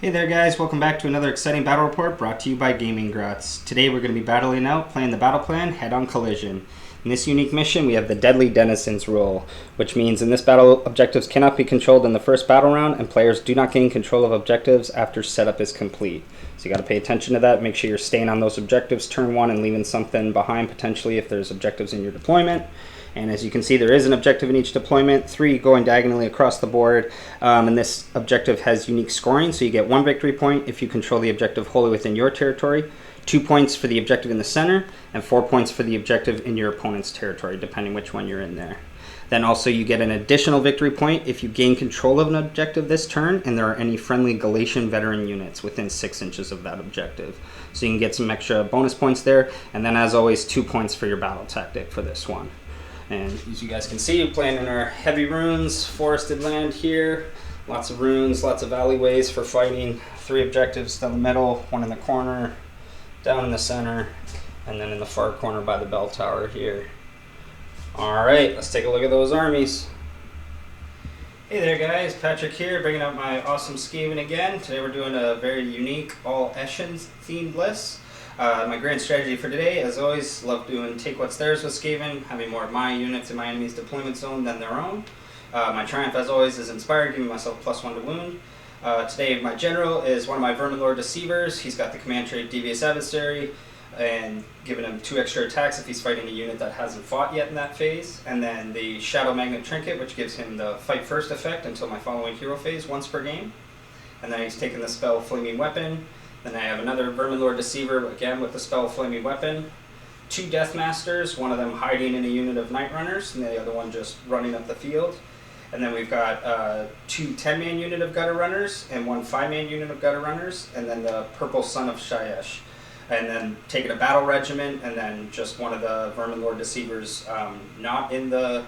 Hey there guys, welcome back to another exciting battle report brought to you by Gaming Grots. Today we're going to be battling out, playing the battle plan, Head-on Collision. In this unique mission we have the Deadly Denizens rule, which means in this battle objectives cannot be controlled in the first battle round and players do not gain control of objectives after setup is complete. So you got to pay attention to that, make sure you're staying on those objectives turn one and leaving something behind potentially if there's objectives in your deployment. And as you can see, there is an objective in each deployment, 3 going diagonally across the board. And this objective has unique scoring, so you get 1 victory point if you control the objective wholly within your territory, 2 points for the objective in the center, and 4 points for the objective in your opponent's territory, depending which one you're in there. Then also you get an additional victory point if you gain control of an objective this turn and there are any friendly Galatian veteran units within 6 inches of that objective. So you can get some extra bonus points there, and then as always 2 points for your battle tactic for this one. And as you guys can see, we're playing in our heavy runes, forested land here. Lots of runes, lots of alleyways for fighting. 3 objectives down the middle, 1 in the corner, down in the center, and then in the far corner by the bell tower here. Alright, let's take a look at those armies. Hey there guys, Patrick here, bringing out my awesome Skaven again. Today we're doing a very unique all Eshin themed list. My grand strategy for today, as always, love doing take what's theirs with Skaven, having more of my units in my enemy's deployment zone than their own. My triumph, as always, is inspired, giving myself +1 to wound. Today, my general is one of my Verminlord Deceivers. He's got the command trait Devious Adversary, and giving him 2 extra attacks if he's fighting a unit that hasn't fought yet in that phase. And then the Shadow Magnet Trinket, which gives him the Fight First effect until my following hero phase once per game. And then he's taking the spell Flaming Weapon. Then I have another Verminlord Deceiver, again with the spell Flaming Weapon. 2 Deathmasters, one of them hiding in a unit of Night Runners, and the other one just running up the field. And then we've got 2 10-man unit of Gutter Runners, and 1 5-man unit of Gutter Runners, and then the Purple Son of Shayesh. And then taking a Battle Regiment, and then just one of the Verminlord Deceivers not in the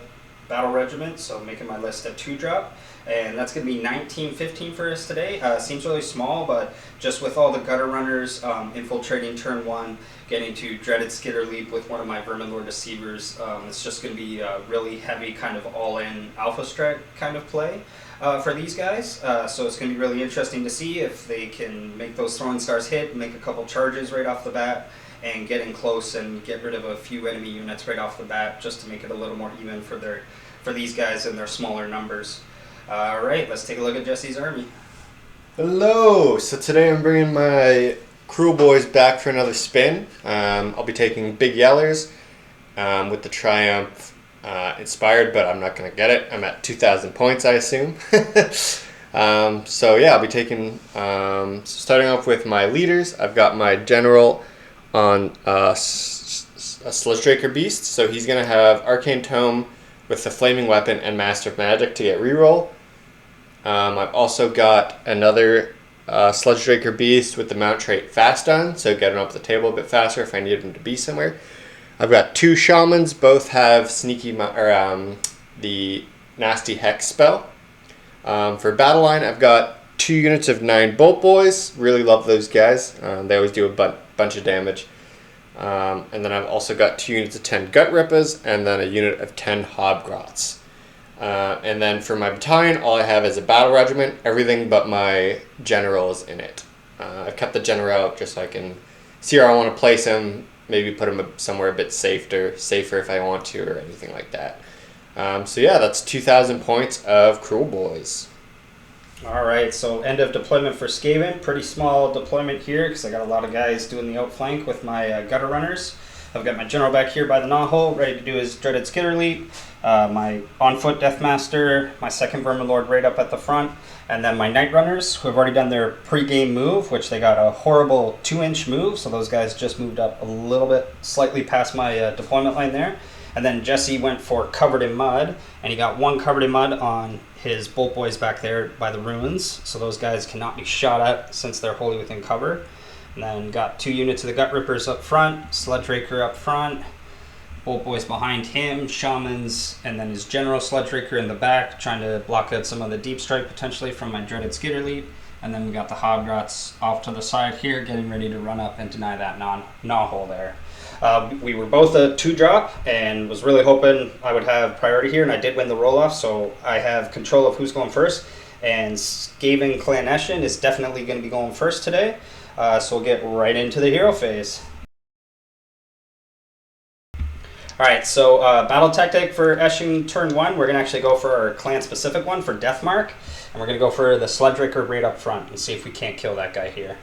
Battle Regiment, so making my list a 2-drop. And that's going to be 19-15 for us today. Seems really small, but just with all the Gutter Runners infiltrating turn 1, getting to Dreaded Skitter Leap with one of my Verminlord Deceivers, it's just going to be a really heavy kind of all-in alpha strat kind of play for these guys. So it's going to be really interesting to see if they can make those throwing stars hit, make a couple charges right off the bat, and get in close and get rid of a few enemy units right off the bat, just to make it a little more even for these guys and their smaller numbers. Alright, let's take a look at Jesse's army. Hello! So today I'm bringing my Kruelboyz back for another spin. I'll be taking Big Yellers with the Triumph inspired, but I'm not going to get it. I'm at 2,000 points, I assume. So yeah, I'll be taking, starting off with my leaders. I've got my general on a Sludgeraker Beast, so he's going to have Arcane Tome with the Flaming Weapon and Master of Magic to get reroll. I've also got another Sludgeraker Beast with the mount trait Fast on, so get him up the table a bit faster if I need him to be somewhere. I've got 2 Shamans, both have the Nasty Hex spell. For BATTLELINE, I've got 2 units of 9 Boltboyz. Really love those guys. They always do a bunch of damage. And then I've also got 2 units of 10 Gutrippaz and then a unit of 10 Hobgrots. And then for my battalion, all I have is a battle regiment, everything but my generals in it. I've kept the general out just so I can see where I want to place him, maybe put him somewhere a bit safer if I want to, or anything like that. So yeah, that's 2,000 points of Kruelboyz. Alright, so end of deployment for Skaven. Pretty small deployment here because I got a lot of guys doing the outflank with my Gutter Runners. I've got my general back here by the Gnawhole, ready to do his Dreaded Skitter Leap. My on-foot Deathmaster, my second Verminlord right up at the front, and then my Night Runners, who have already done their pre-game move, which they got a horrible 2-inch move, so those guys just moved up a little bit, slightly past my deployment line there. And then Jesse went for Covered in Mud, and he got 1 Covered in Mud on his Boltboyz back there by the ruins, so those guys cannot be shot at since they're wholly within cover. And then got 2 units of the Gut Rippers up front, Sludgeraker up front, Boltboyz behind him, Shamans, and then his general Sludgeraker in the back, trying to block out some of the deep strike potentially from my Dreaded Skitter Leap. And then we got the Hobgrots off to the side here, getting ready to run up and deny that Gnawhole there. We were both a 2-drop and was really hoping I would have priority here, and I did win the roll-off, so I have control of who's going first. And Skaven Clan Eshin is definitely going to be going first today. So we'll get right into the hero phase. Alright, so battle tactic for Eshin turn 1. We're going to actually go for our clan specific one for Deathmark. And we're going to go for the Sludgeraker right up front and see if we can't kill that guy here.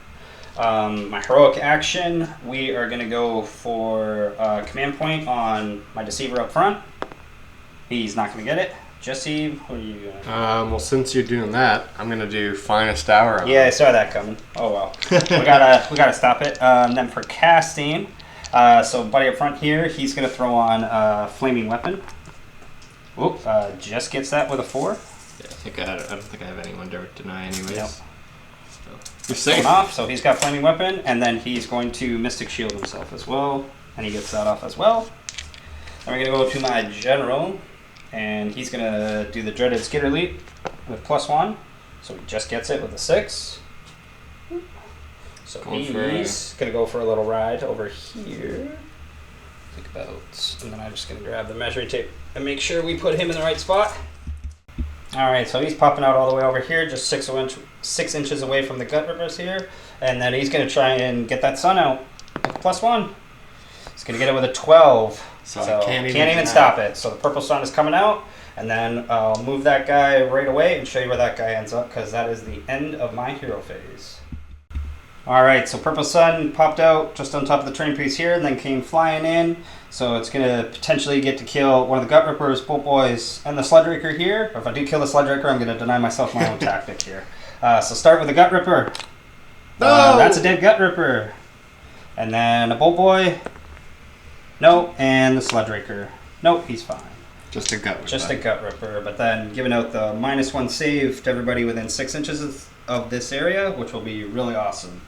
My heroic action, we are going to go for command point on my Deceiver up front. He's not going to get it. Jesse, what are you doing? Well, since you're doing that, I'm gonna do Finest Hour. Yeah, I saw that coming. Oh well, we gotta stop it. Then for casting, so buddy up front here, he's gonna throw on Flaming Weapon. Oop, just gets that with a 4. Yeah, I don't think I have anyone to deny anyways. Yep. So you're safe. Off, so he's got Flaming Weapon, and then he's going to Mystic Shield himself as well, and he gets that off as well. Then we're gonna go to my general. And he's going to do the dreaded Skitter Leap with +1. So he just gets it with a 6. So he's going to go for a little ride over here. Think about. And then I'm just going to grab the measuring tape and make sure we put him in the right spot. Alright, so he's popping out all the way over here, just 6 inches away from the Gutrippaz here. And then he's going to try and get that sun out with +1. He's going to get it with a 12. So can't even stop it. So the purple sun is coming out, and then I'll move that guy right away and show you where that guy ends up, because that is the end of my hero phase. Alright, so purple sun popped out just on top of the train piece here, and then came flying in. So it's going to potentially get to kill one of the Gutrippaz, Boltboyz, and the Sludgeraker here. Or if I do kill the Sludgeraker, I'm going to deny myself my own tactic here. So start with the Gutripper. No! That's a dead Gutripper. And then a Boltboy. Nope, and the Sludgeraker. Nope, he's fine. Just a gut ripper. Just a gut ripper, but then giving out the -1 save to everybody within 6 inches of this area, which will be really awesome.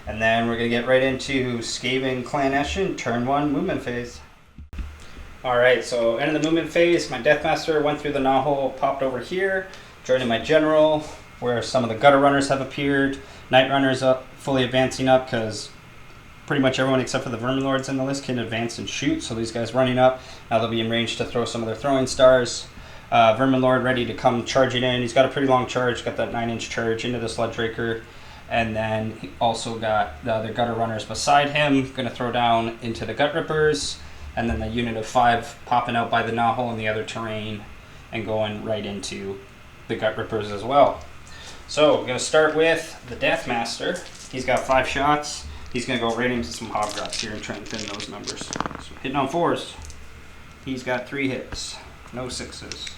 And then we're going to get right into Skaven Clan Eshin, turn 1 movement phase. Alright, so end of the movement phase, my Deathmaster went through the knot-hole, popped over here, joining my general, where some of the gutter runners have appeared. Night runners up, fully advancing up, because pretty much everyone except for the Vermin Lords in the list can advance and shoot, so these guys running up, now they'll be in range to throw some of their throwing stars. Vermin Lord ready to come charging in. He's got a pretty long charge, got that 9-inch charge into the Sludgeraker, and then he also got the other gutter runners beside him, going to throw down into the Gutrippaz, and then the unit of 5 popping out by the knothole in the other terrain and going right into the Gutrippaz as well. So we're going to start with the Deathmaster. He's got 5 shots. He's going to go right into some Hobgrots here and try and thin those numbers. So hitting on 4s. He's got 3 hits, no 6s.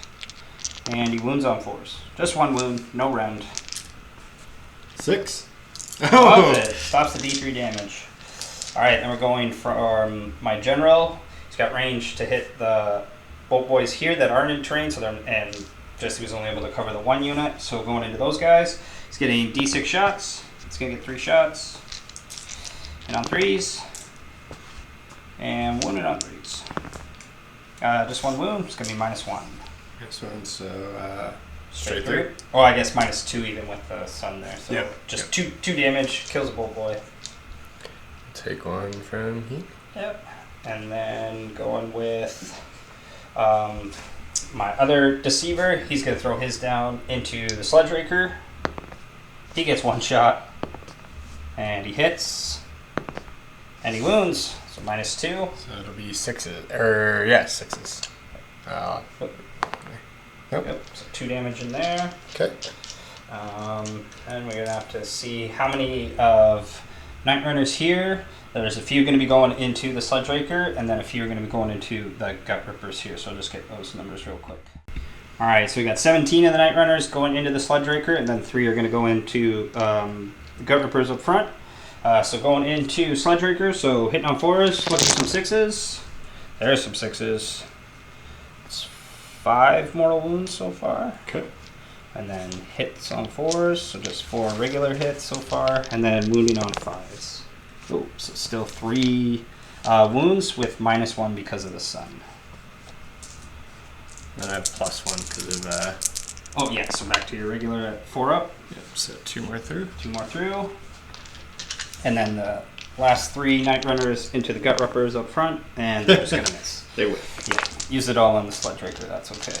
And he wounds on 4s. Just 1 wound, no rend. 6. Love it. Stops the D3 damage. Alright, then we're going from my general. He's got range to hit the Boltboyz here that aren't in terrain, so and Jesse was only able to cover the 1 unit. So going into those guys, he's getting D6 shots. He's going to get 3 shots. And on 3s. And wounded on 3s. Just 1 wound. It's going to be -1. Next one, so straight through. through. Oh, I guess -2 even with the sun there. So yep. just 2 damage, kills a Boltboy. Take 1 from here. Yep. And then going with my other Deceiver, he's going to throw his down into the Sludgeraker. He gets 1 shot. And he hits. And he wounds. So -2. So it'll be 6s. Or, yeah, 6s. Yep. So 2 damage in there. Okay. And we're going to have to see how many of Night Runners here. There's a few going to be going into the Sludgeraker, and then a few are going to be going into the Gutrippaz here. So I'll just get those numbers real quick. Alright, so we got 17 of the Night Runners going into the Sludgeraker, and then 3 are going to go into the Gutrippaz up front. So going into Sludgeraker, so hitting on 4s, looking for some 6s. There's some 6s. It's 5 mortal wounds so far. Okay. And then hits on 4s, so just 4 regular hits so far, and then wounding on 5s. Oh, so still 3 wounds with -1 because of the sun. And I have +1 because of Oh yeah, so back to your regular at 4 up. Yep, so 2 more through. 2 more through. And then the last 3 Night Runners into the Gutrippaz up front, and they're just gonna miss. They will. Yeah, use it all on the Sludgeraker, that's okay.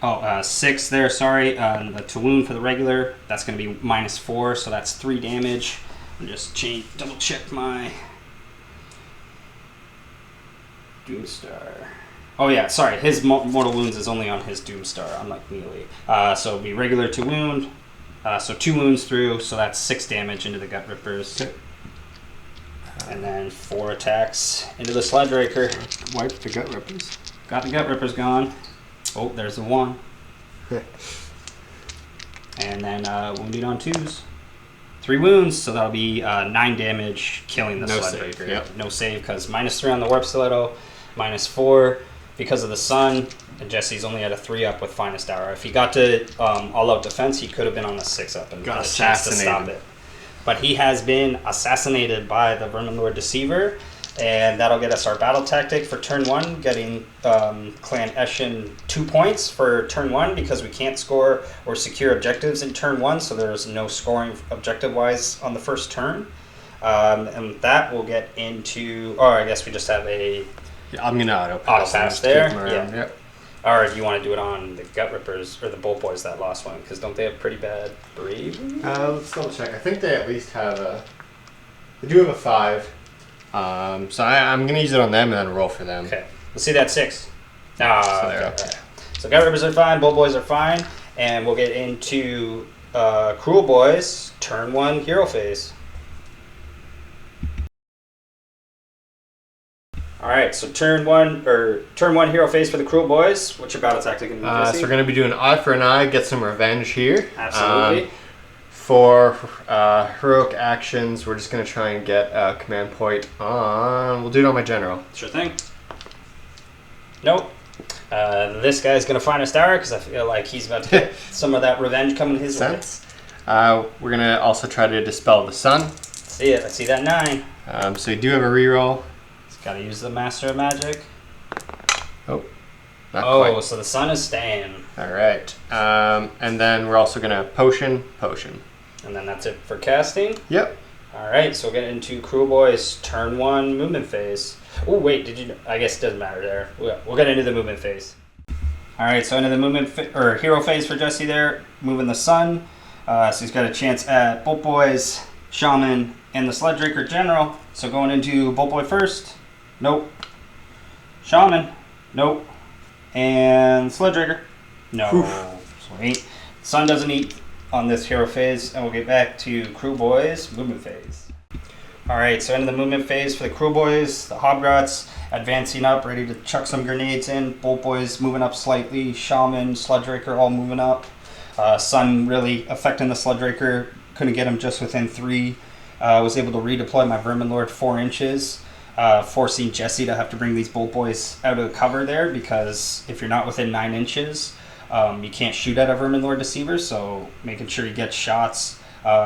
6 there, sorry. The to wound for the regular, that's going to be -4, so that's 3 damage. I'll just double check my Doomstar. Oh yeah, sorry, his mortal wounds is only on his Doomstar, unlike melee. So it'll be regular to wound, so 2 wounds through, so that's 6 damage into the Gutrippaz. Okay. And then 4 attacks into the Sludgeraker. Wipe the Gutrippaz. Got the Gutrippaz gone. Oh, there's the 1. And then wounded on 2s. 3 wounds, so that'll be 9 damage, killing the Sludgeraker. Yep. No save, because -3 on the Warp Stiletto, -4 because of the sun, and Jesse's only at a 3-up with Finest Hour. If he got to all-out defense, he could have been on a 6-up and got a chance to stop it. But he has been assassinated by the Verminlord Deceiver, and that'll get us our battle tactic for turn 1, getting Clan Eshin 2 points for turn 1 because we can't score or secure objectives in turn 1, so there's no scoring objective-wise on the first turn. And that will get into... Oh, I guess we just have a... Yeah, I'm going to auto-pass there. Yeah. Yep. Or do you want to do it on the Gutrippaz or the Boltboyz, that last one? Because don't they have pretty bad bravery? Let's double check. I think they at least have a... They do have a 5. So I'm going to use it on them and then roll for them. Okay. Let's see that 6. So Okay. So Gutrippaz are fine, Boltboyz are fine, and we'll get into Kruelboyz, turn 1 hero phase. Alright, so turn one hero phase for the Kruelboyz. What's your battle tactic in the So we're going to be doing eye for an eye, get some revenge here. Absolutely. For heroic actions, we're just going to try and get a command point on... We'll do it on my general. Sure thing. Nope. This guy's going to find a star because I feel like he's about to get some of that revenge coming his way. We're going to also try to dispel the sun. See it. I see that 9. So you do have a reroll. Got to use the Master of Magic. Oh, not quite. So the sun is staying. All right. And then we're also going to potion. And then that's it for casting? Yep. All right, so we'll get into Kruelboyz turn 1 movement phase. Oh, wait, I guess it doesn't matter there. We'll get into the movement phase. All right, so into the hero phase for Jesse there, moving the sun. So he's got a chance at Boltboyz, Shaman, and the Sludgeraker General. So going into Boltboy first. Nope. Shaman. Nope. And Sludgeraker. No. Sweet. Sun doesn't eat on this hero phase, and we'll get back to Kruelboyz movement phase. Alright, so into the movement phase for the Kruelboyz, the Hobgrots advancing up, ready to chuck some grenades in. Boltboyz moving up slightly. Shaman, Sludgeraker all moving up. Sun really affecting the Sludgeraker. Couldn't get him just within 3. Was able to redeploy my Verminlord 4 inches. Forcing Jesse to have to bring these Boltboyz out of cover there, because if you're not within 9 inches, you can't shoot at a Verminlord Deceiver, so making sure you get shots.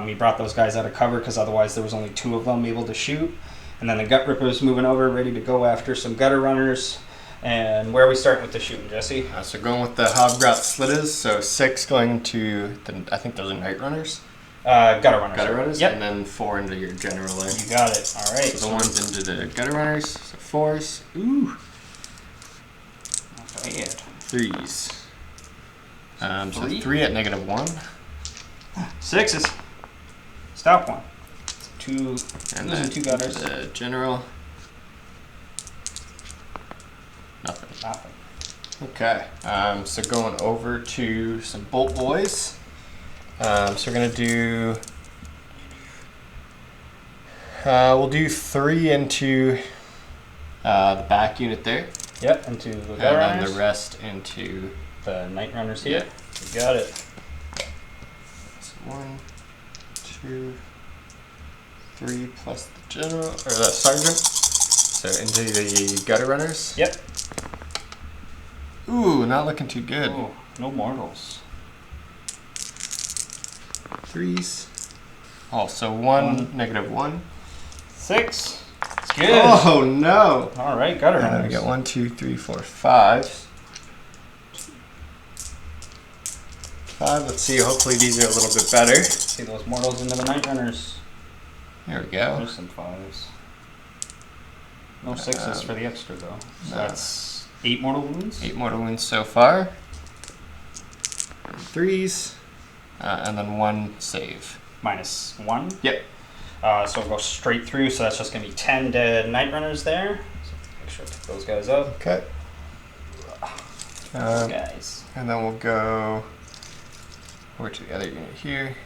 He brought those guys out of cover because otherwise there was only 2 of them able to shoot. And then the Gutrippaz moving over, ready to go after some gutter runners. And where are we starting with the shooting, Jesse? So going with the Hobgrot Slittaz, so 6 going to, I think those are Night Runners. Gutter runners. Gutter runners? Yep. And then 4 into your general there. You got it. All right. So the ones into the gutter runners, so 4s. Ooh. Not bad. 3s. So 3 at -1. 6s. Stop 1. 2. And Losing then 2 gutters. the general. Nothing. Okay. So going over to some Boltboyz. So we're gonna do. We'll do 3 into the back unit there. Yep, into the gutter and runners. then the rest into the Night Runners here. You got it. So 1, 2, 3 plus the general or the sergeant. So into the gutter runners. Yep. Ooh, not looking too good. Ooh, no mortals. 3s. Oh, so 1, -1. 6. It's good. Oh no! All right, gutter And then runners. we got 1, 2, 3, 4, 5. 5. Let's see. Hopefully these are a little bit better. See those mortals into the Night Runners. There we go. There's some 5s. No 6s for the extra though. So no. that's 8 mortal wounds. 8 mortal wounds so far. 3s, and then 1 save. -1? Yep. So we'll go straight through, so that's just going to be 10 dead Night Runners there. So make sure to pick those guys up. Okay. Those guys. And then we'll go over to the other unit here.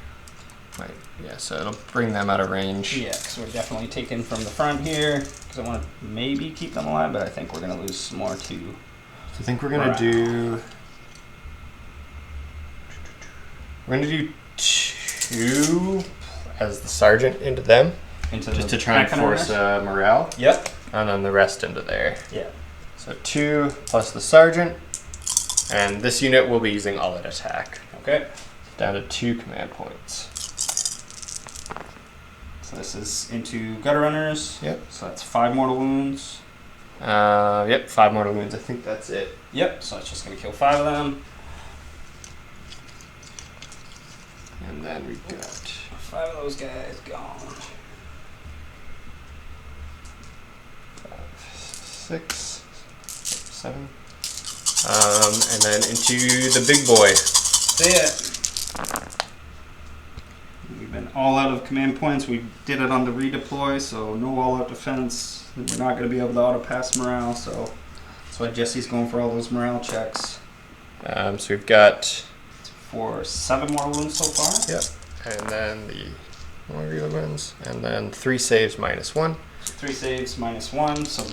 Right, yeah, so it'll bring them out of range. Yeah, because we're definitely taking from the front here, because I want to maybe keep them alive, but I think we're going to lose some more too. So I think we're going to do... We're going to do 2 as the sergeant into them. Just to try and force morale. Yep. And then the rest into there. Yeah. So 2 plus the sergeant. And this unit will be using all-out attack. Okay. Down to 2 command points. So this is into Gutter Runners. Yep. So that's 5 mortal wounds. Yep, 5 mortal wounds. I think that's it. Yep, so it's just going to kill 5 of them. And then we've got 5 of those guys gone. 5, 6, 7. And then into the big boy. That's it. We've been all out of command points. We did it on the redeploy, so no all-out defense. We're not going to be able to auto-pass morale, so that's why Jesse's going for all those morale checks. So we've got... For 7 more wounds so far. Yep. And then the more real ones. And then 3 saves -1. 3 saves -1, so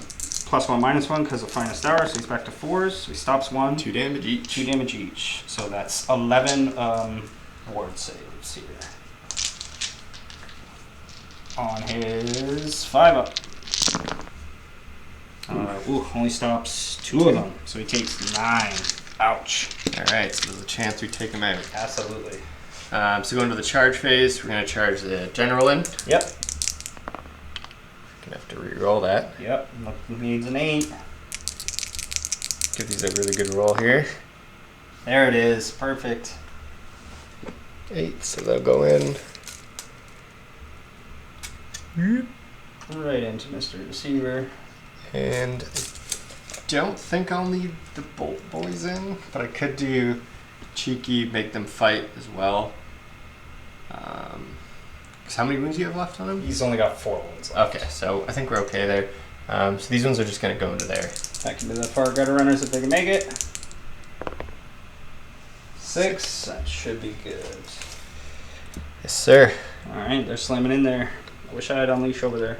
+1 -1 because of finest hour, so he's back to 4s. So he stops 1. 2 damage each. 2 damage each. So that's 11 ward saves here. On his 5 up. Only stops 2 of them, so he takes 9. Ouch. Alright, so there's a chance we take him out. Absolutely. So going to the charge phase, we're going to charge the general in. Yep. Gonna have to re-roll that. Yep. Needs an 8. Give these a really good roll here. There it is. Perfect. 8, so they'll go in. Right into Mr. Receiver. And I don't think I'll need the Bolt Boys in, but I could do cheeky, make them fight as well. Because how many wounds do you have left on him? He's only got 4 wounds left. Okay, so I think we're okay there. So these ones are just going to go into there. That can be the far gutter runners if they can make it. 6. That should be good. Yes, sir. Alright, they're slamming in there. I wish I had Unleash over there.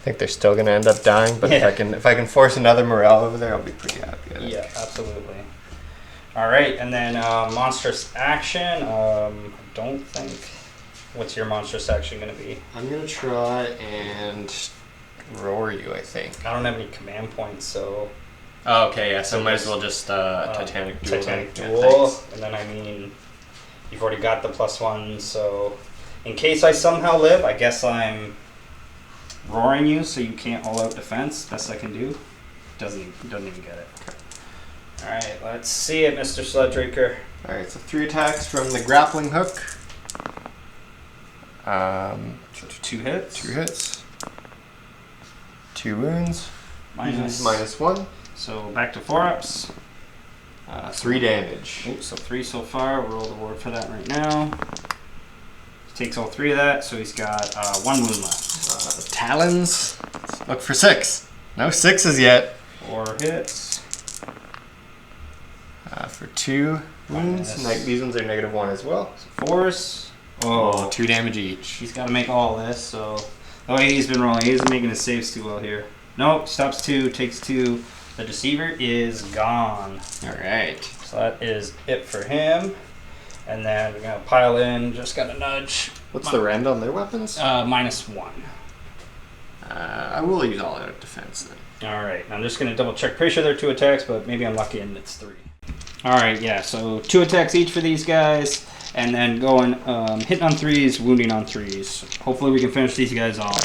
I think they're still going to end up dying, but Yeah. if I can force another morale over there, I'll be pretty happy. Yeah, absolutely. Alright, and then monstrous action. I don't think... What's your monstrous action going to be? I'm going to try and roar you, I think. I don't have any command points, so... Oh, okay, yeah, so might as well just Titanic Duel. Titanic then. Duel, Yeah, and then I mean, you've already got the +1, so in case I somehow live, I guess I'm roaring you so you can't all-out defense. Best I can do. Doesn't even get it. Okay. All right, let's see it, Mr. Sludgeraker. All right, so 3 attacks from the grappling hook. 2 hits. 2 hits. 2 wounds. -1. So back to 4-ups. 3 damage. Oops, so 3 so far. We'll roll the ward for that right now. He takes all 3 of that, so he's got 1 wound left. Talons. Let's look for 6. No 6s yet. 4 hits. For 2 wounds. These ones are -1 as well. 4s. Oh, 2 damage each. He's got to make all this, so... The way he's been rolling, he isn't making his saves too well here. Nope, stops 2, takes 2. The deceiver is gone. Alright. So that is it for him. And then we're going to pile in, just got a nudge. What's the rend on their weapons? -1. I will use all out defense then. Alright, I'm just going to double check. Pretty sure they're 2 attacks, but maybe I'm lucky and it's 3. Alright, yeah, so 2 attacks each for these guys. And then going, hitting on 3s, wounding on 3s. Hopefully we can finish these guys off.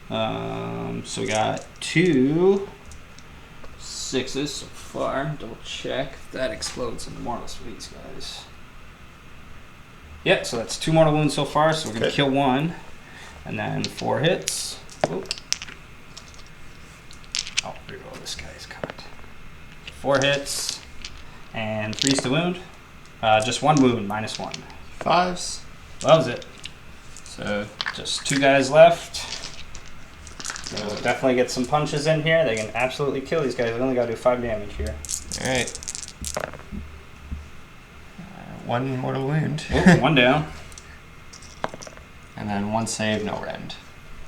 So we got 2 6s so far. Double check if that explodes in the mortals for these guys. Yeah, so that's 2 mortal wounds so far, so we're going to kill 1. And then 4 hits. Oop. Oh, reroll this guy's cut. 4 hits. And 3's to wound. Just 1 wound, -1. 5s. Loves it. So just 2 guys left. We'll definitely get some punches in here. They can absolutely kill these guys. They only got to do 5 damage here. All right. 1 mortal wound. Ooh, 1 down. And then 1 save, no rend.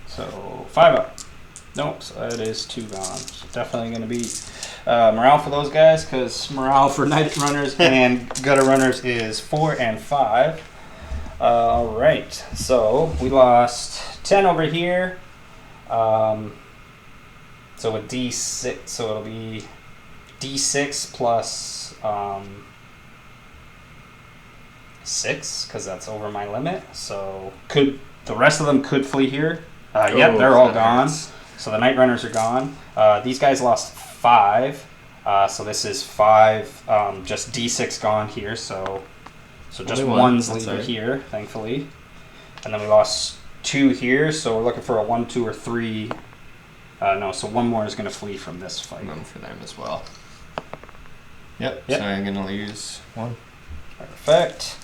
So 5 up. Nope, so that is 2 gone. So definitely going to be morale for those guys, because morale for Night Runners and Gutter Runners is 4 and 5. Alright, so we lost 10 over here. So a D6, so it'll be D6 plus 6, because that's over my limit. So the rest of them could flee here. Yep, they're all gone. So the Night Runners are gone. These guys lost 5. So this is 5, just D6 gone here. So just one's leaving here, thankfully. And then we lost 2 here, so we're looking for a 1, 2, or 3. No, so 1 more is going to flee from this fight. 1 for them as well. Yep. So I'm going to lose 1. Perfect.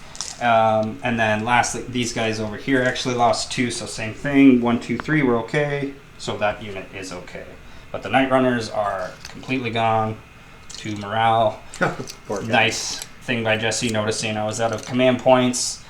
And then lastly, these guys over here actually lost 2, so same thing. 1, 2, 3, we're okay. So that unit is okay. But the Night Runners are completely gone. 2 morale. Nice thing by Jesse noticing I was out of command points.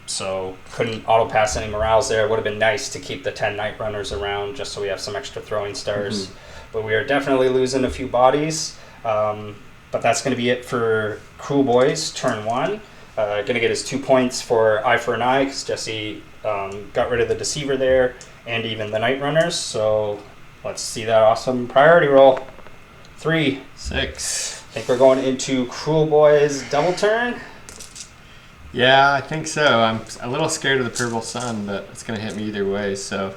So couldn't auto pass any morales there. Would have been nice to keep the 10 Night Runners around just so we have some extra throwing stars. But we are definitely losing a few bodies. But that's going to be it for Kruelboyz turn 1. Going to get his 2 points for Eye for an Eye, because Jesse got rid of the Deceiver there and even the Night Runners. So let's see that awesome priority roll. 3, 6. I think we're going into Kruelboyz double turn. Yeah, I think so. I'm a little scared of the purple sun, but it's going to hit me either way. So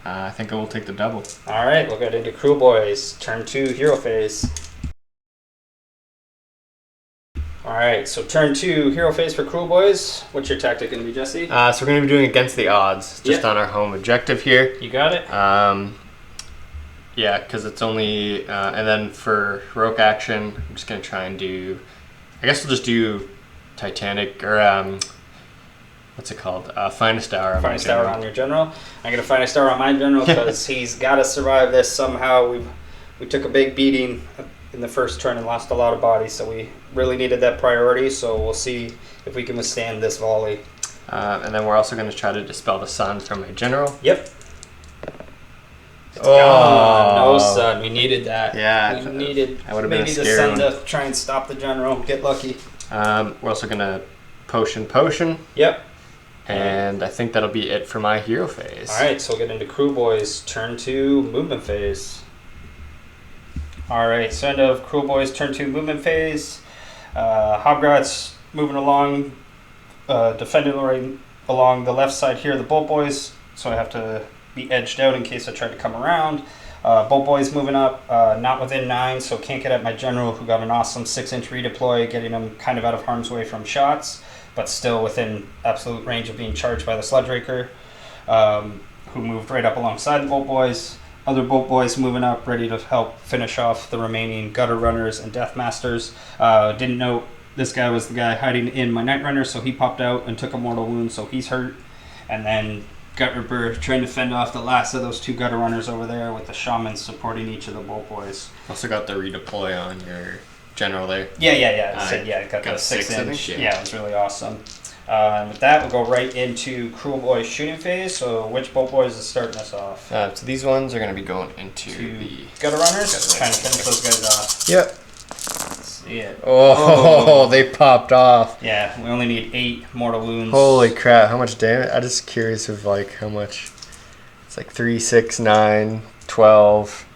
I think I will take the double. All right, we'll get into Kruelboyz turn 2 hero phase. All right, so turn 2 hero phase for Kruelboyz. What's your tactic going to be, Jesse? So we're going to be doing against the odds, just on our home objective here. You got it. Yeah, because it's only, and then for heroic action, I'm just going to try and do, I guess we'll just do Titanic, or what's it called? Finest Hour. Finest Hour on your general. I'm going to Finest Hour on my general, because he's got to survive this somehow. We took a big beating in the first turn and lost a lot of bodies, so we really needed that priority. So we'll see if we can withstand this volley. And then we're also going to try to dispel the sun from my general. Yep. No sun. We needed that. Yeah. We needed that would have been maybe a the scary sun one. to try and stop the general. Get lucky. We're also going to potion. Yep. And I think that'll be it for my hero phase. All right, so we'll get into Kruelboyz turn 2 movement phase. All right, so end of Kruelboyz turn 2 movement phase. Hobgrot's moving along, defending right along the left side here of the Boltboyz, so I have to be edged out in case I try to come around. Boltboyz moving up, not within 9, so can't get at my general, who got an awesome 6-inch redeploy, getting him kind of out of harm's way from shots, but still within absolute range of being charged by the Sludgeraker, who moved right up alongside the Boltboyz. Other Boltboyz moving up, ready to help finish off the remaining Gutter Runners and Death Masters. Didn't know this guy was the guy hiding in my Night Runner, so he popped out and took a mortal wound, so he's hurt. And then Gutrippa trying to fend off the last of those 2 Gutter Runners over there, with the Shaman supporting each of the Boltboyz. Also got the redeploy on your general there. Yeah. Got the 6-inch. Yeah, it was really awesome. And with that, we'll go right into Kruelboyz shooting phase. So which Boltboyz is starting us off? So these ones are going to be going into the Gutter Runners. Trying to finish those guys off. Yep. Let's see it. Oh, they popped off. Yeah, we only need 8 mortal wounds. Holy crap! How much damage? I'm just curious of like how much. It's like 3, 6, 9, 12,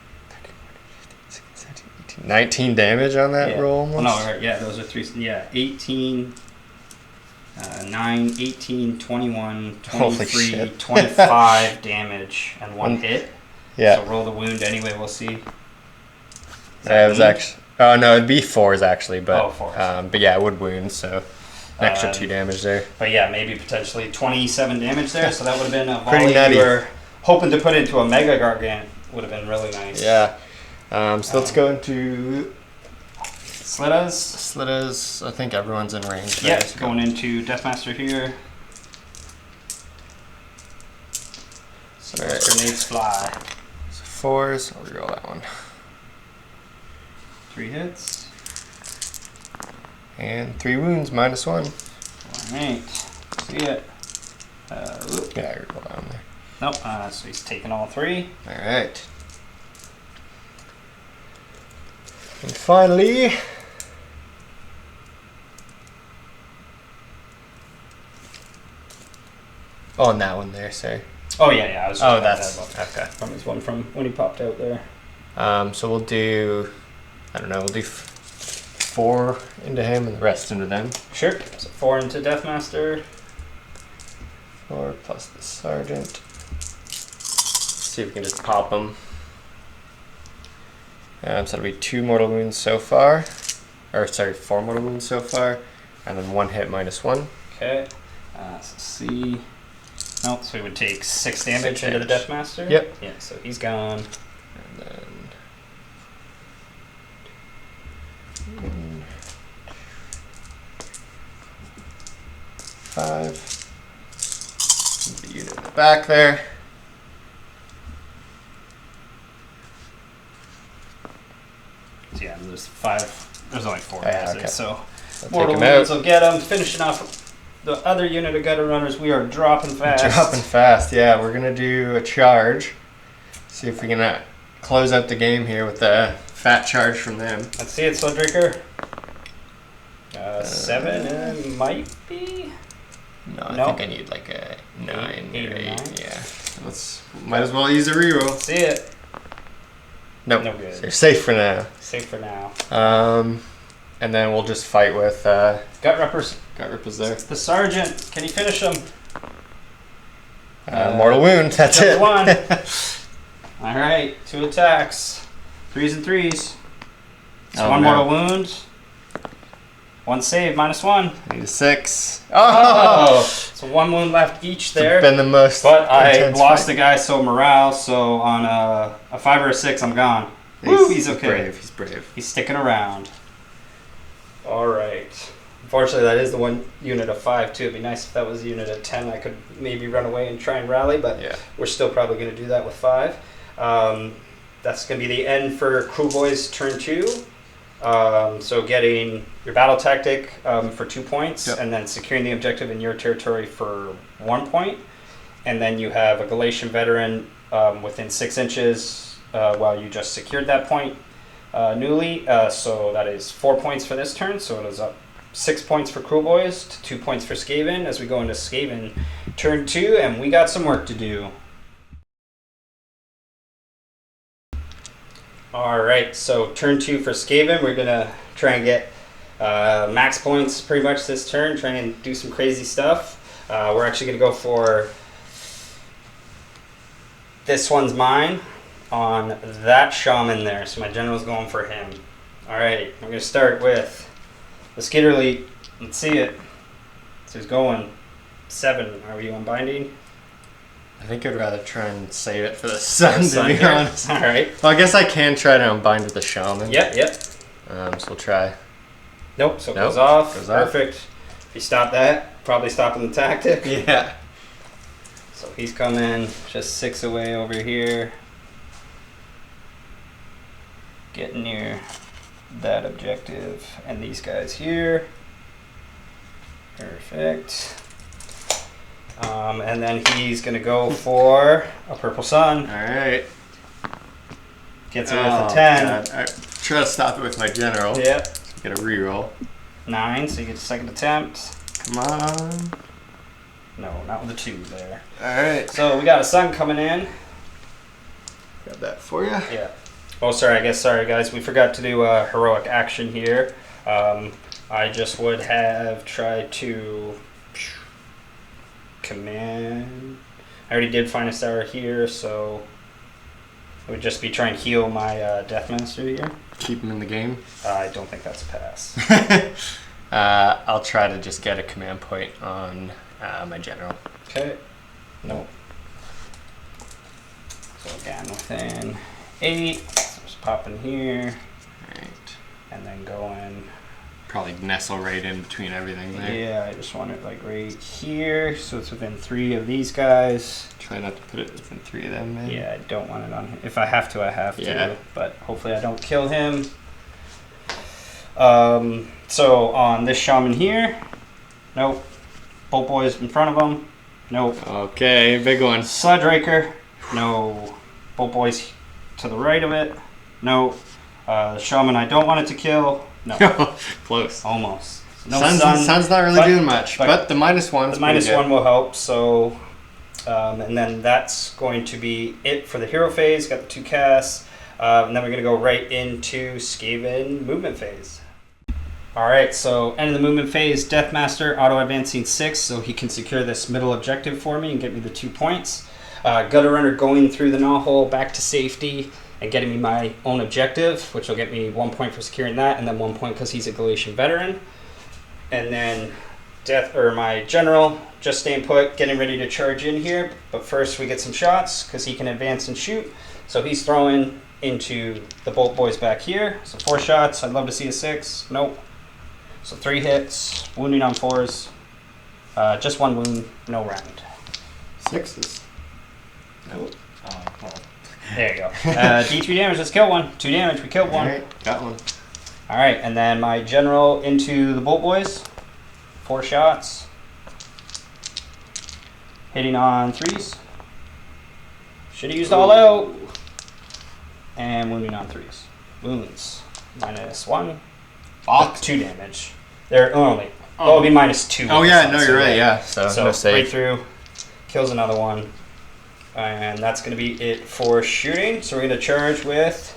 19 damage on that roll. Almost? Well, no, yeah, those are 3. Yeah, 18. 9, 18, 21, 23, 25 damage and 1 hit. Yeah. So roll the wound anyway, we'll see. Yeah, it was actually. Oh no, it'd be 4s actually, but 4s. but yeah, it would wound, so an extra 2 damage there. But yeah, maybe potentially 27 damage there. So that would have been a volley pretty nutty. we were hoping to put into a Mega Gargant. Would have been really nice. Yeah. So let's go into. Slittaz, I think everyone's in range. Yeah, going into Deathmaster here. So right. grenades fly. So 4s, I'll reroll that one. 3 hits. And 3 wounds, -1. Alright, see it. Yeah, I reroll that one there. Nope, so he's taking all 3. Alright. And finally, oh, and that one there, sorry. Oh yeah, I was just okay. From his one from when he popped out there. So we'll do, I don't know, we'll do 4 into him and the rest into them. Sure. So 4 into Deathmaster. 4 plus the Sergeant. See if we can just pop them. So that'll be 2 mortal wounds so far. Or sorry, 4 mortal wounds so far. And then 1 hit -1. Okay. So C. Nope, so he would take 6 damage into the Deathmaster? Yep. Yeah, so he's gone. And then 5. The unit in the back there. So yeah, there's 5. There's only 4 Yeah, okay. So I'll mortal take him wounds out. will get him. Finishing off the other unit of gutter runners. We are dropping fast. Dropping fast, yeah. We're gonna do a charge. See if we can close out the game here with a fat charge from them. Let's see it, Sludgeraker. 7 might be. No, I Nope. think I need like a 9 Eight or or 8. 9? Yeah. Might as well use a reroll. See it. Nope. No good. So you're safe for now. Safe for now. And then we'll just fight with Gutrippaz. Gutrippaz there. The Sergeant. Can he finish him? Mortal wound. That's just it. 1. All right, 2 attacks. 3s and 3s. So 1 mortal wound. 1 save, -1. I need a 6. Oh! So 1 wound left each there. It's been the most. But I intense lost fight. the guy, so morale. So on a 5 or a 6, I'm gone. Woo, he's okay. Brave. He's brave. He's sticking around. All right. Unfortunately, that is the one unit of 5 too. It'd be nice if that was a unit of 10. I could maybe run away and try and rally, but Yeah. we're still probably going to do that with 5. That's going to be the end for Kruelboyz turn 2. So getting your battle tactic for 2 points, Yep. and then securing the objective in your territory for 1 point. And then you have a Galatian veteran within 6 inches while you just secured that point newly. So that is 4 points for this turn. So it is up 6 points for Kruelboyz to 2 points for Skaven as we go into Skaven turn 2, and we got some work to do. Alright, so turn 2 for Skaven. We're going to try and get max points pretty much this turn, try and do some crazy stuff. We're actually going to go for this one's mine on that Shaman there. So my general's going for him. Alright, I'm going to start with the Skitter Elite. Let's see it. So he's going 7. Are you unbinding? I think I'd rather try and save it for the sun, to be here. honest. All right. Well, I guess I can try to unbind with the Shaman. Yep. So we'll try. Nope, so it Nope, goes off. goes off. Perfect. If you stop that, probably stopping the tactic. Yeah. So he's coming just 6 away over here. Getting near that objective. And these guys here. Perfect. And then he's going to go for a Purple Sun. Alright. Gets it with a 10. God. I try to stop it with my general. Yep. Get a reroll. 9, so you get a second attempt. Come on. No, not with a 2 there. Alright. So we got a Sun coming in. Got that for you. Yeah. Oh, sorry guys. We forgot to do a heroic action here. I just would have tried to command. I already did Finest Hour here, so it would just be trying to heal my Deathmaster here. Keep him in the game. I don't think that's a pass. I'll try to just get a command point on my general. Okay. Nope. So again, within 8. So just pop in here. Alright. And then going... Probably nestle right in between everything there. Yeah, I just want it like right here, so it's within 3 of these guys. Try not to put it within 3 of them, man. Yeah, I don't want it on him. If I have to, I have to. Yeah. But hopefully I don't kill him. So on this Shaman here, nope. Boltboyz in front of him, nope. Okay, big one. Sludgeraker, no. Boltboyz to the right of it, no. Shaman I don't want it to kill. No. Close. Almost. No sun's not really doing much, but the -1's the -1 will help. So, and then that's going to be it for the hero phase. Got the 2 casts, and then we're gonna go right into Skaven movement phase. All right, so end of the movement phase. Deathmaster auto advancing 6, so he can secure this middle objective for me and get me the 2 points. Gutter runner going through the gnaw hole back to safety and getting me my own objective, which will get me 1 point for securing that, and then 1 point because he's a Galatian veteran. And then my general just staying put, getting ready to charge in here. But first we get some shots because he can advance and shoot. So he's throwing into the Boltboyz back here. So 4 shots. I'd love to see a 6. Nope. So 3 hits, wounding on 4s. Just 1 wound, no round. 6s. Nope. Well. There you go. D3 damage, let's kill 1. 2 damage, we killed 1. Alright, got 1. Alright, and then my general into the Boltboyz. 4 shots. Hitting on 3s. Should have used all out. And wounding on 3s. Wounds. -1. Fuck. 2 damage. They're only. Oh, it'll be -2. Oh yeah, no, you're right, yeah. So no save. Right through. Kills another one. And that's going to be it for shooting. So we're going to charge with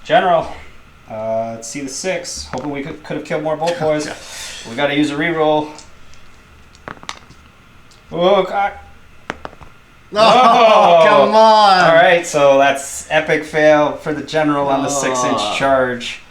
General. Let's see the 6. Hoping we could have killed more Boltboyz. We got to use a reroll. Oh, God. Oh, come on. All right, so that's epic fail for the General on the 6-inch charge.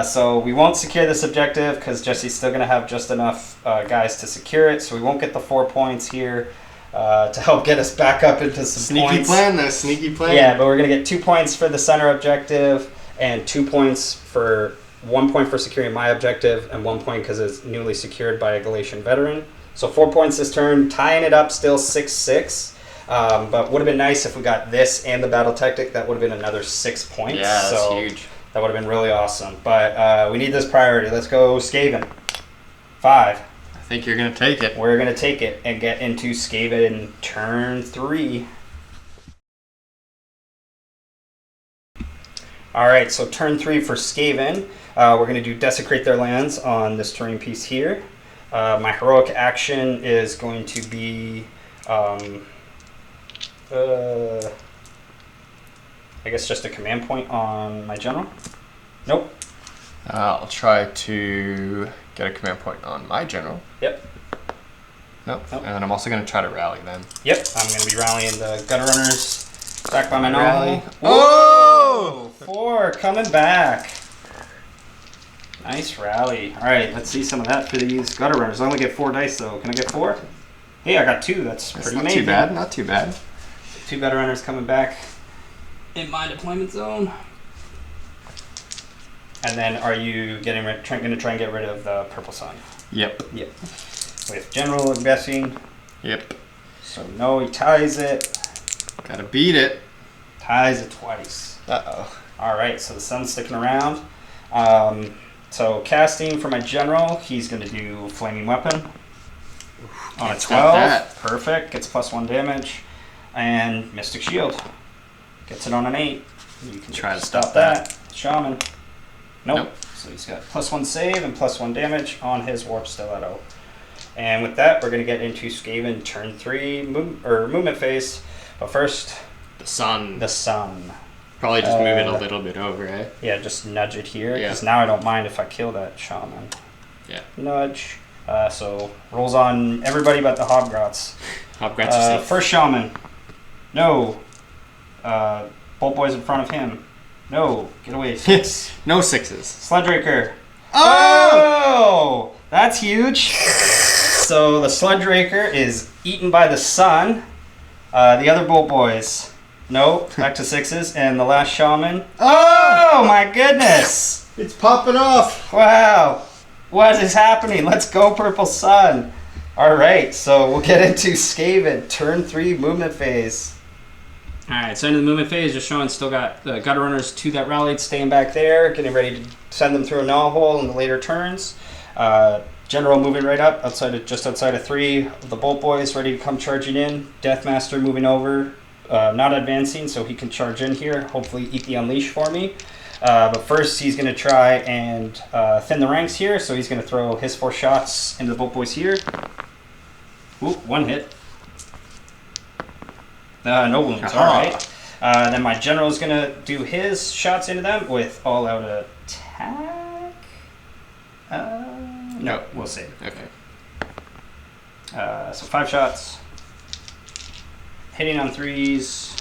So we won't secure this objective because Jesse's still going to have just enough guys to secure it. So we won't get the 4 points here. To help get us back up into some sneaky plan, though. Sneaky plan. Yeah, but we're going to get 2 points for the center objective and 2 points for 1 point for securing my objective and 1 point because it's newly secured by a Galatian veteran. So 4 points this turn, tying it up still 6-6. But would have been nice if we got this and the battle tactic. That would have been another 6 points. Yeah, that's huge. That would have been really awesome. But we need this priority. Let's go Skaven. 5. I think you're going to take it. We're going to take it and get into Skaven turn 3. Alright, so turn 3 for Skaven. We're going to do Desecrate their lands on this terrain piece here. My heroic action is going to be... I guess just a command point on my general. Nope. I'll try to get a command point on my general. Yep. Nope. And then I'm also going to try to rally them. Yep. I'm going to be rallying the gutter runners back by my rally. Whoa! 4 coming back. Nice rally. All right, let's see some of that for these gutter runners. I only get 4 dice though. Can I get 4? Hey, I got 2. That's pretty not amazing. Too bad. Not too bad. 2 gutter runners coming back in my deployment zone. And then are you going to try and get rid of the purple sun? Yep. Yep. With general investing. Yep. So no, he ties it. Gotta beat it. Ties it twice. Uh-oh. All right, so the sun's sticking around. So casting for my general, he's going to do Flaming Weapon. On a 12. Perfect. Gets +1 damage. And Mystic Shield. Gets it on an 8. You can try to stop that. Shaman. Nope. So he's got +1 save and +1 damage on his Warp Stiletto. And with that, we're going to get into Skaven turn 3 movement phase. But first, the sun. The sun. Probably just move it a little bit over, eh? Yeah, just nudge it here. Yeah. Because now I don't mind if I kill that Shaman. Yeah. Nudge. So rolls on everybody but the Hobgrots. Hobgrots are safe. First Shaman. No. Boltboyz in front of him. No. Get away. 6. No 6s. Sludgeraker. Oh! That's huge. So the Sludgeraker is eaten by the sun. The other Boltboyz. No. Back to 6s. And the last Shaman. Oh my goodness. It's popping off. Wow. What is happening? Let's go, Purple Sun. All right, so we'll get into Skaven. Turn 3 movement phase. All right, so into the movement phase, just showing still got the gutter runners 2 that rallied, staying back there, getting ready to send them through a gnaw hole in the later turns. General moving right up, just outside of 3. The Boltboyz ready to come charging in. Deathmaster moving over, not advancing, so he can charge in here. Hopefully eat the unleash for me. But first, he's going to try and thin the ranks here, so he's going to throw his 4 shots into the Boltboyz here. Ooh, 1 hit. No wounds, alright. Then my general is going to do his shots into them with all-out attack. No, we'll see. Okay. So 5 shots. Hitting on 3s.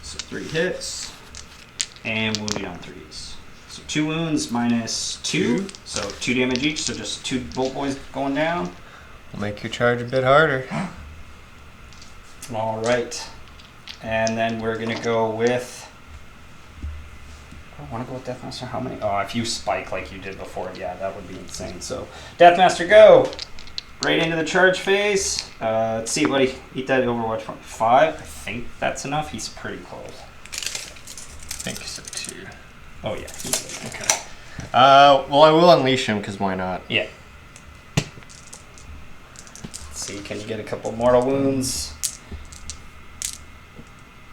So 3 hits. And wounding on 3s. So 2 wounds minus 2. So 2 damage each, so just 2 Boltboyz going down. Will make your charge a bit harder. Alright. And then we're going to go with... I want to go with Deathmaster. How many? Oh, if you spike like you did before, yeah, that would be insane. So, Deathmaster, go! Right into the charge phase. Let's see, buddy. Eat that Overwatch point. 5. I think that's enough. He's pretty close. I think so too. Oh, yeah. He's good. Okay. Well, I will unleash him, because why not? Yeah. Let's see, can you get a couple mortal wounds?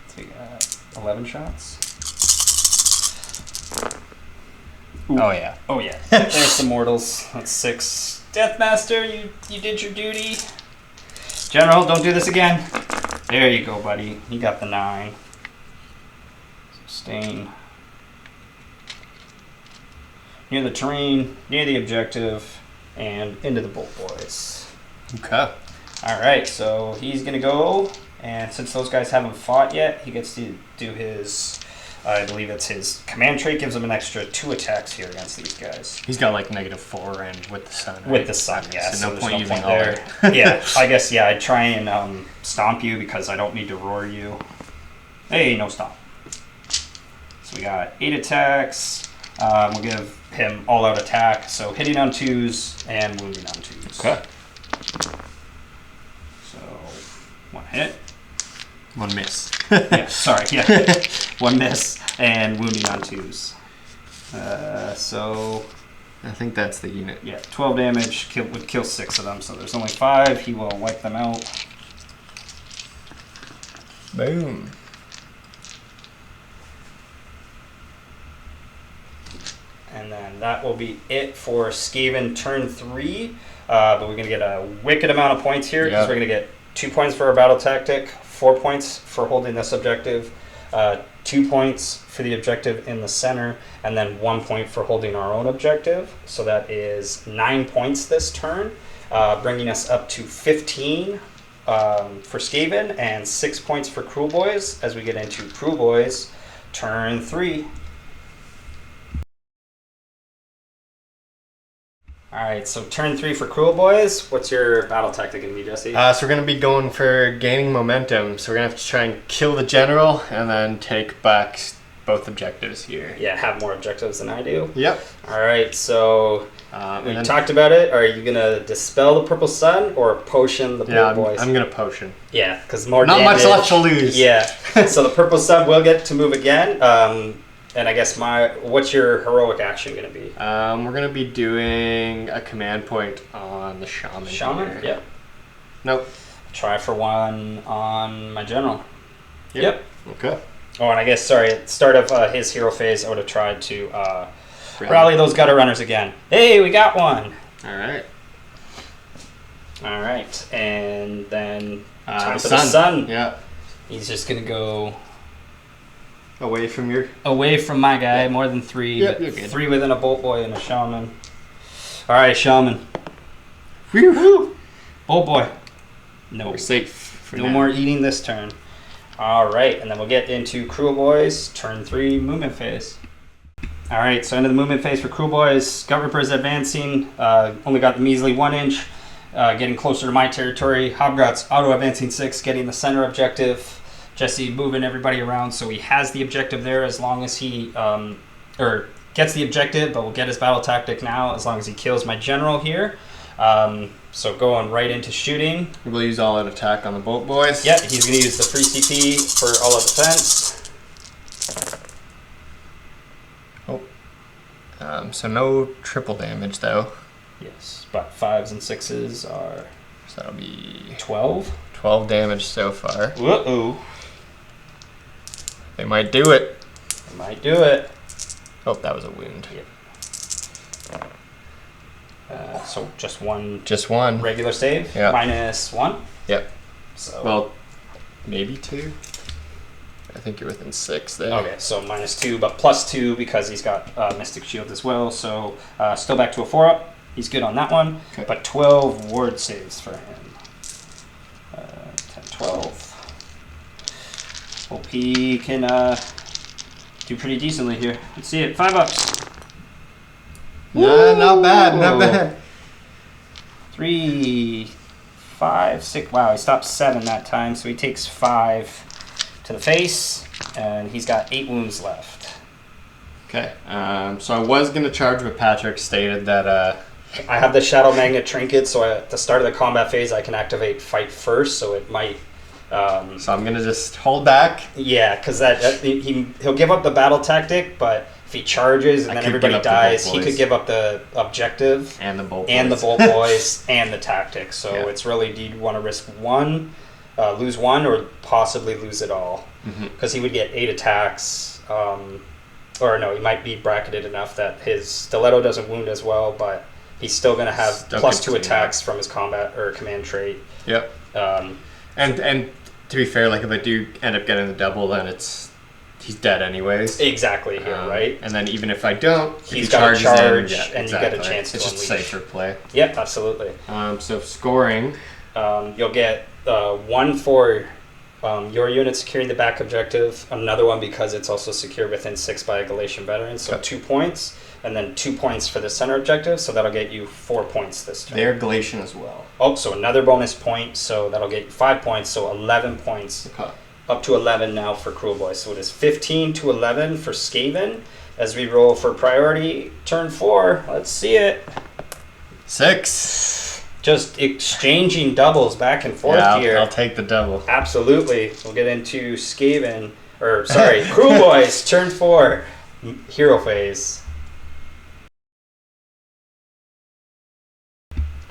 So we got 11 shots. Ooh. Oh, yeah. Oh, yeah. There's some mortals. That's 6. Deathmaster, you did your duty. General, don't do this again. There you go, buddy. You got the 9. Staying near the terrain, near the objective, and into the Boltboyz. Okay. Alright, so he's going to go, and since those guys haven't fought yet, he gets to do his, I believe it's his command trait, gives him an extra 2 attacks here against these guys. He's got like -4 and with the sun, right? With the sun, yeah. So no point there's using all there. Yeah, I guess, yeah, I'd try and stomp you because I don't need to roar you. Hey, no stomp. So we got 8 attacks. We'll give him all-out attack. So hitting on 2s and wounding on 2s. Okay. So 1 hit. 1 miss. Yeah, sorry. Yeah, 1 miss and wounding on 2s. So I think that's the unit. yeah, 12 damage would kill 6 of them. So there's only 5. He will wipe them out. Boom. And then that will be it for Skaven turn 3. But we're going to get a wicked amount of points here because we're going to get 2 points for our battle tactic, 4 points for holding this objective, 2 points for the objective in the center, and then 1 point for holding our own objective. So that is 9 points this turn, bringing us up to 15 for Skaven and 6 points for Kruelboyz as we get into Kruelboyz turn 3. Alright, so turn 3 for Kruelboyz. What's your battle tactic going to be, Jesse? So we're going to be going for gaining momentum. So we're going to have to try and kill the general and then take back both objectives here. Yeah, have more objectives than I do. Yep. Alright, so we talked about it. Are you going to dispel the Purple Sun or potion the Boltboyz? I'm going to potion. Yeah, because more Not damage. much left to lose. Yeah, so the Purple Sun will get to move again. And I guess what's your heroic action going to be? We're going to be doing a command point on the Shaman. Shaman? Here. Yep. Nope. Try for 1 on my general. Yep. Okay. Oh, and I guess, sorry, at the start of his hero phase, I would have tried to rally those gutter runners again. Hey, we got one! Alright. Alright, and then time for the the sun. Yeah. He's just going to go Away from your... away from my guy, more than 3. Yep, but you're good. 3 within a Boltboy and a Shaman. Alright, Shaman. Whew. Boltboy. No. We're safe for No now. more eating this turn. Alright, and then we'll get into Kruelboyz, turn 3, movement phase. Alright, so into the movement phase for Kruelboyz. Gutrippaz advancing, only got the measly 1 inch, getting closer to my territory. Hobgrot's auto-advancing 6, getting the center objective. Jesse moving everybody around, so he has the objective there as long as he, gets the objective, but will get his battle tactic now as long as he kills my general here. So going right into shooting. We'll use all out attack on the Boltboyz. Yep, he's going to use the free CP for all out defense. Oh. So no triple damage though. Yes, but 5s and 6s are... So that'll be 12. 12 damage so far. Uh-oh. They might do it. They might do it. Oh, that was a wound. Yep. So just one. Just one. Regular save. Yeah. -1. Yep. So. Well, maybe 2. I think you're within 6 there. Okay, so -2, but +2 because he's got Mystic Shield as well. So still back to a 4-up. He's good on that one. Okay. But 12 ward saves for him. 10, 12. Hope he can do pretty decently here. Let's see it. 5-ups. No, not bad, not bad. 3, 5, 6. Wow, he stopped 7 that time, so he takes 5 to the face, and he's got 8 wounds left. Okay, so I was going to charge, but Patrick stated that... I have the Shadow Magnet Trinket, so at the start of the combat phase, I can activate Fight first, so it might... so I'm going to just hold back. Yeah, because he'll give up the battle tactic, but if he charges and then everybody dies, he could give up the objective and the Boltboyz and the Boltboyz and the tactic. So yeah. it's really, do you want to risk one, lose one, or possibly lose it all? Because he would get 8 attacks, or no, he might be bracketed enough that his stiletto doesn't wound as well, but he's still going to have +2 attacks from his combat or command trait. Yep. And to be fair, like if I do end up getting the double, then he's dead anyways. Exactly here, right? And then even if I don't, he's got a charge, in, and you get a chance to unleash. It's just safer play. Yep, absolutely. So scoring, you'll get 1 for your unit securing the back objective, another one because it's also secured within 6 by a Galatian veteran, so 2 points, and then 2 points for the center objective, so that'll get you 4 points this turn. They're Galatian as well. Oh, so another bonus point, so that'll get you 5 points, so 11 points. Okay. Up to 11 now for Kruelboyz. So it is 15 to 11 for Skaven. As we roll for priority, turn 4. Let's see it. 6. Just exchanging doubles back and forth here. I'll take the double. Absolutely. We'll get into Skaven, or sorry, Kruelboyz, turn 4, hero phase.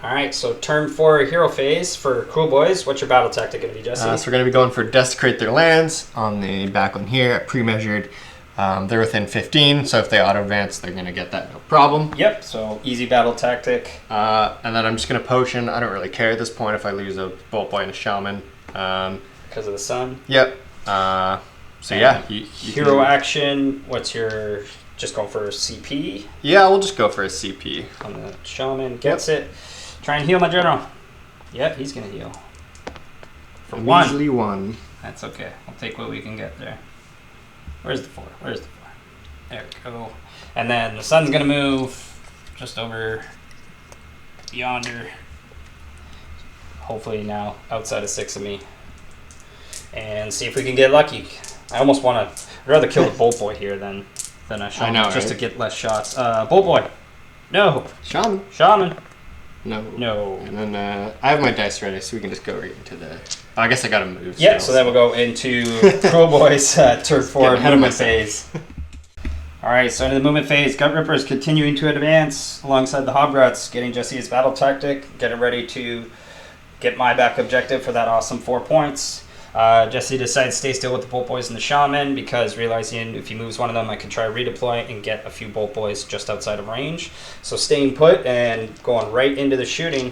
All right, so turn 4 hero phase for Kruelboyz. What's your battle tactic going to be, Jesse? So we're going to be going for Desecrate Their Lands on the back one here, pre-measured. They're within 15, so if they auto-advance, they're going to get that no problem. Yep, so easy battle tactic. And then I'm just going to potion. I don't really care at this point if I lose a Boltboyz and a Shaman. Because of the sun? Yep. So yeah. You hero action, what's your... Just going for a CP? Yeah, we'll just go for a CP. On the Shaman, gets it. Try and heal my general. Yep, he's going to heal. For 1. Usually 1. That's okay. We'll take what we can get there. Where's the 4? Where's the 4? There we go. And then the sun's going to move just over yonder. Hopefully now outside of 6 of me. And see if we can get lucky. I almost want to... I'd rather kill the Boltboyz here than a Shaman. I know, just right? to get less shots. Boltboyz. No. Shaman. Shaman. No. No. And then I have my dice ready, so we can just go right into the... Oh, I guess I gotta move. Yeah, so then we'll go into Kruelboyz turn 4 movement phase. Alright, so into the movement phase, Gutrippa is continuing to advance alongside the Hobgrots, getting Jesse his battle tactic, getting ready to get my back objective for that awesome 4 points. Jesse decides to stay still with the Boltboyz and the Shaman because realizing if he moves one of them, I can try redeploy and get a few Boltboyz just outside of range. So staying put and going right into the shooting.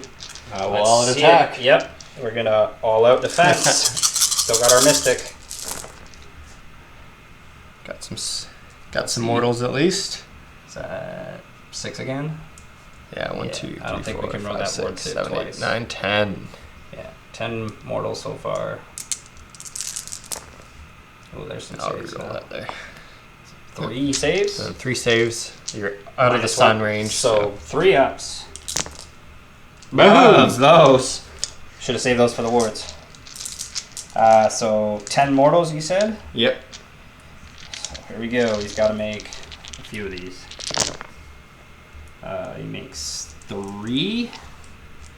We'll all attack. Yep, we're gonna all out defense. Still got our Mystic. Got some mortals at least. Is that 6 again? Yeah, 1, Yeah, 2, 3, I don't think 4, we can roll 5, that ward 6, to 7, 8, twice. 9, 10. Yeah, 10 mortals so far. Oh, there's some I'll saves reroll now. that there. 3 saves. So 3 saves. You're out of the sun range. So 3 ups. Boom! Loves those. Should have saved those for the wards. So 10 mortals, you said? Yep. So here we go. He's got to make a few of these. He makes 3.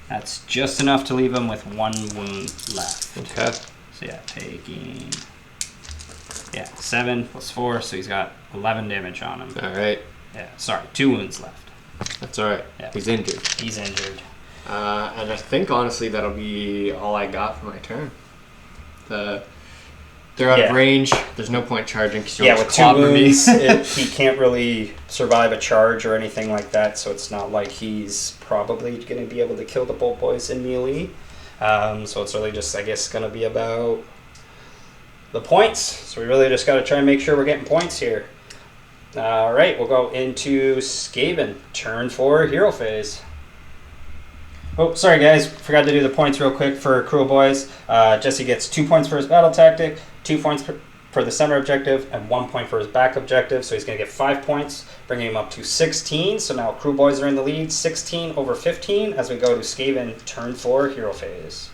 That's just enough to leave him with 1 wound left. Okay. So yeah, taking 7 plus 4, so he's got 11 damage on him. All right. Yeah, sorry, 2 wounds left. That's all right. Yeah. He's injured. He's injured. And I think honestly that'll be all I got for my turn. They're out of range. There's no point charging because you'll with just 2 clobber me. wounds, he can't really survive a charge or anything like that, so it's not like he's probably going to be able to kill the Boltboyz in melee. So it's really just, I guess, going to be about the points. So we really just got to try and make sure we're getting points here. All right, we'll go into Skaven. Turn 4, hero phase. Oh, sorry guys, forgot to do the points real quick for Kruelboyz. Jesse gets 2 points for his battle tactic, 2 points for the center objective, and 1 point for his back objective. So he's going to get 5 points, bringing him up to 16. So now Kruelboyz are in the lead, 16 over 15, as we go to Skaven, turn 4, hero phase.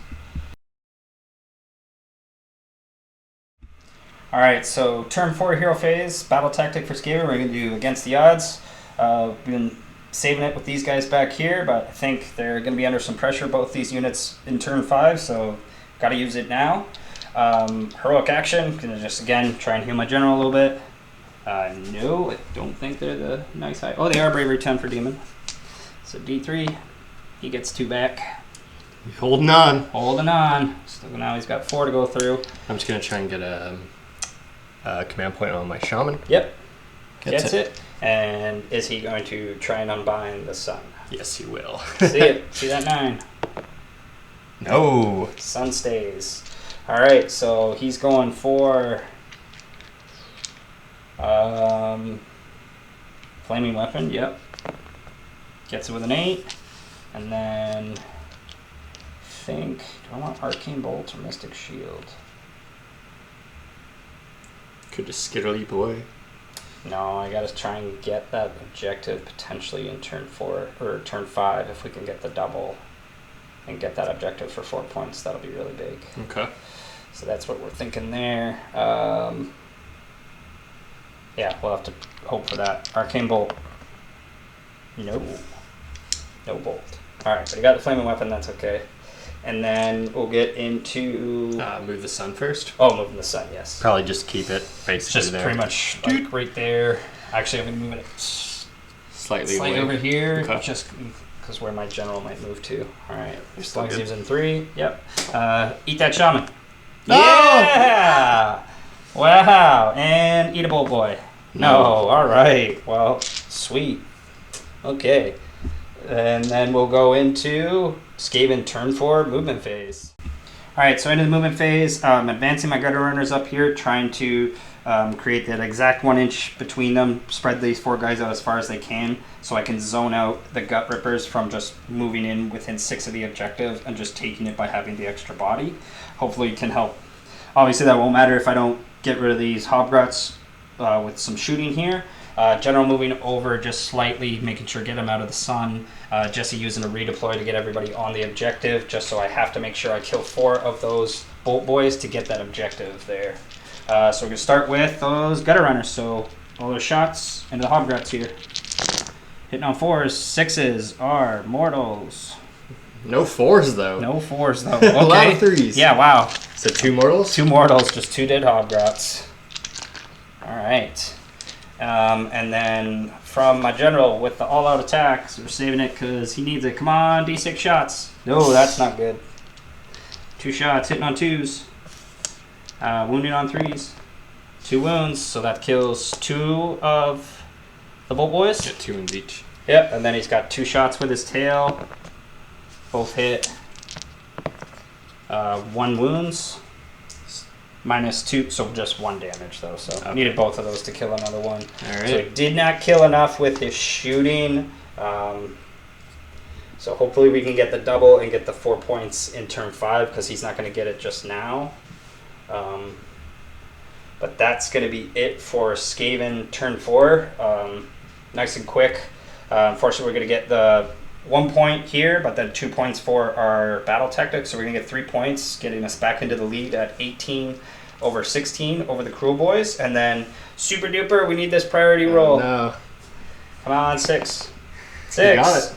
All right, so turn 4, hero phase, battle tactic for Skaven. We're going to do against the odds. We've been saving it with these guys back here, but I think they're going to be under some pressure, both these units in turn 5, so got to use it now. Heroic action, going to just again try and heal my general a little bit. No, I don't think they're the nice high. Oh, they are bravery 10 for demon. So D3, he gets 2 back. Holding on. Holding on. So now he's got 4 to go through. I'm just going to try and get a command point on my Shaman. Yep. Gets it. And is he going to try and unbind the sun? Yes, he will. See it. See that 9. No. Sun stays. All right, so he's going for flaming weapon. Yep. Gets it with an 8. And then I think, do I want arcane bolt or mystic shield? Could just skittle leap away. No, I gotta try and get that objective potentially in turn 4 or turn 5 if we can get the double and get that objective for 4 points. That'll be really big. Okay. So that's what we're thinking there. Yeah, we'll have to hope for that. Arcane bolt. No. No bolt. All right, but he got the flaming weapon. That's okay. And then we'll get into... move the sun first? Oh, moving the sun, yes. Probably just keep it basically just there. Pretty much like right there. Actually, I'm going to move it slightly away. Over here, okay. Just because where my general might move to. All right, as long as good. he's in 3. Yep. Eat that shaman. No! Yeah! Wow. And eat a bolt boy. No. All right. Well, sweet. Okay. And then we'll go into Skaven turn 4 movement phase. All right, so into the movement phase, I'm advancing my gutter runners up here, trying to create that exact 1 inch between them, spread these 4 guys out as far as they can, so I can zone out the gut rippers from just moving in within 6 of the objective and just taking it by having the extra body. Hopefully it can help. Obviously that won't matter if I don't get rid of these Hobgrots with some shooting here. General moving over just slightly, making sure get them out of the sun. Jesse using a redeploy to get everybody on the objective, just so I have to make sure I kill 4 of those Boltboyz to get that objective there. So we're going to start with those gutter runners. So all those shots into the Hobgrots here. Hitting on 4s, 6s are mortals. No 4s though. No 4s though. Okay. A lot of 3s. Yeah, wow. So 2 mortals? 2 mortals, just 2 dead Hobgrots. All right. And then from my general with the all-out attacks, we're saving it because he needs it. Come on, D6 shots. No, that's not good. 2 shots, hitting on 2s. Wounding on 3s. 2 wounds, so that kills 2 of the Boltboyz. Get 2 wounds each. Yep, and then he's got 2 shots with his tail. Both hit. 1 wounds. -2, so just 1 damage though. So okay. Needed both of those to kill another one. All right. So he did not kill enough with his shooting. So hopefully we can get the double and get the 4 points in turn 5 because he's not going to get it just now. But that's going to be it for Skaven turn 4. Nice and quick. Unfortunately, we're going to get the 1 point here, but then 2 points for our battle tactics. So we're going to get 3 points, getting us back into the lead at 18 over 16 over the Kruelboyz. And then super duper, we need this priority roll. No. Come on, 6. You got it.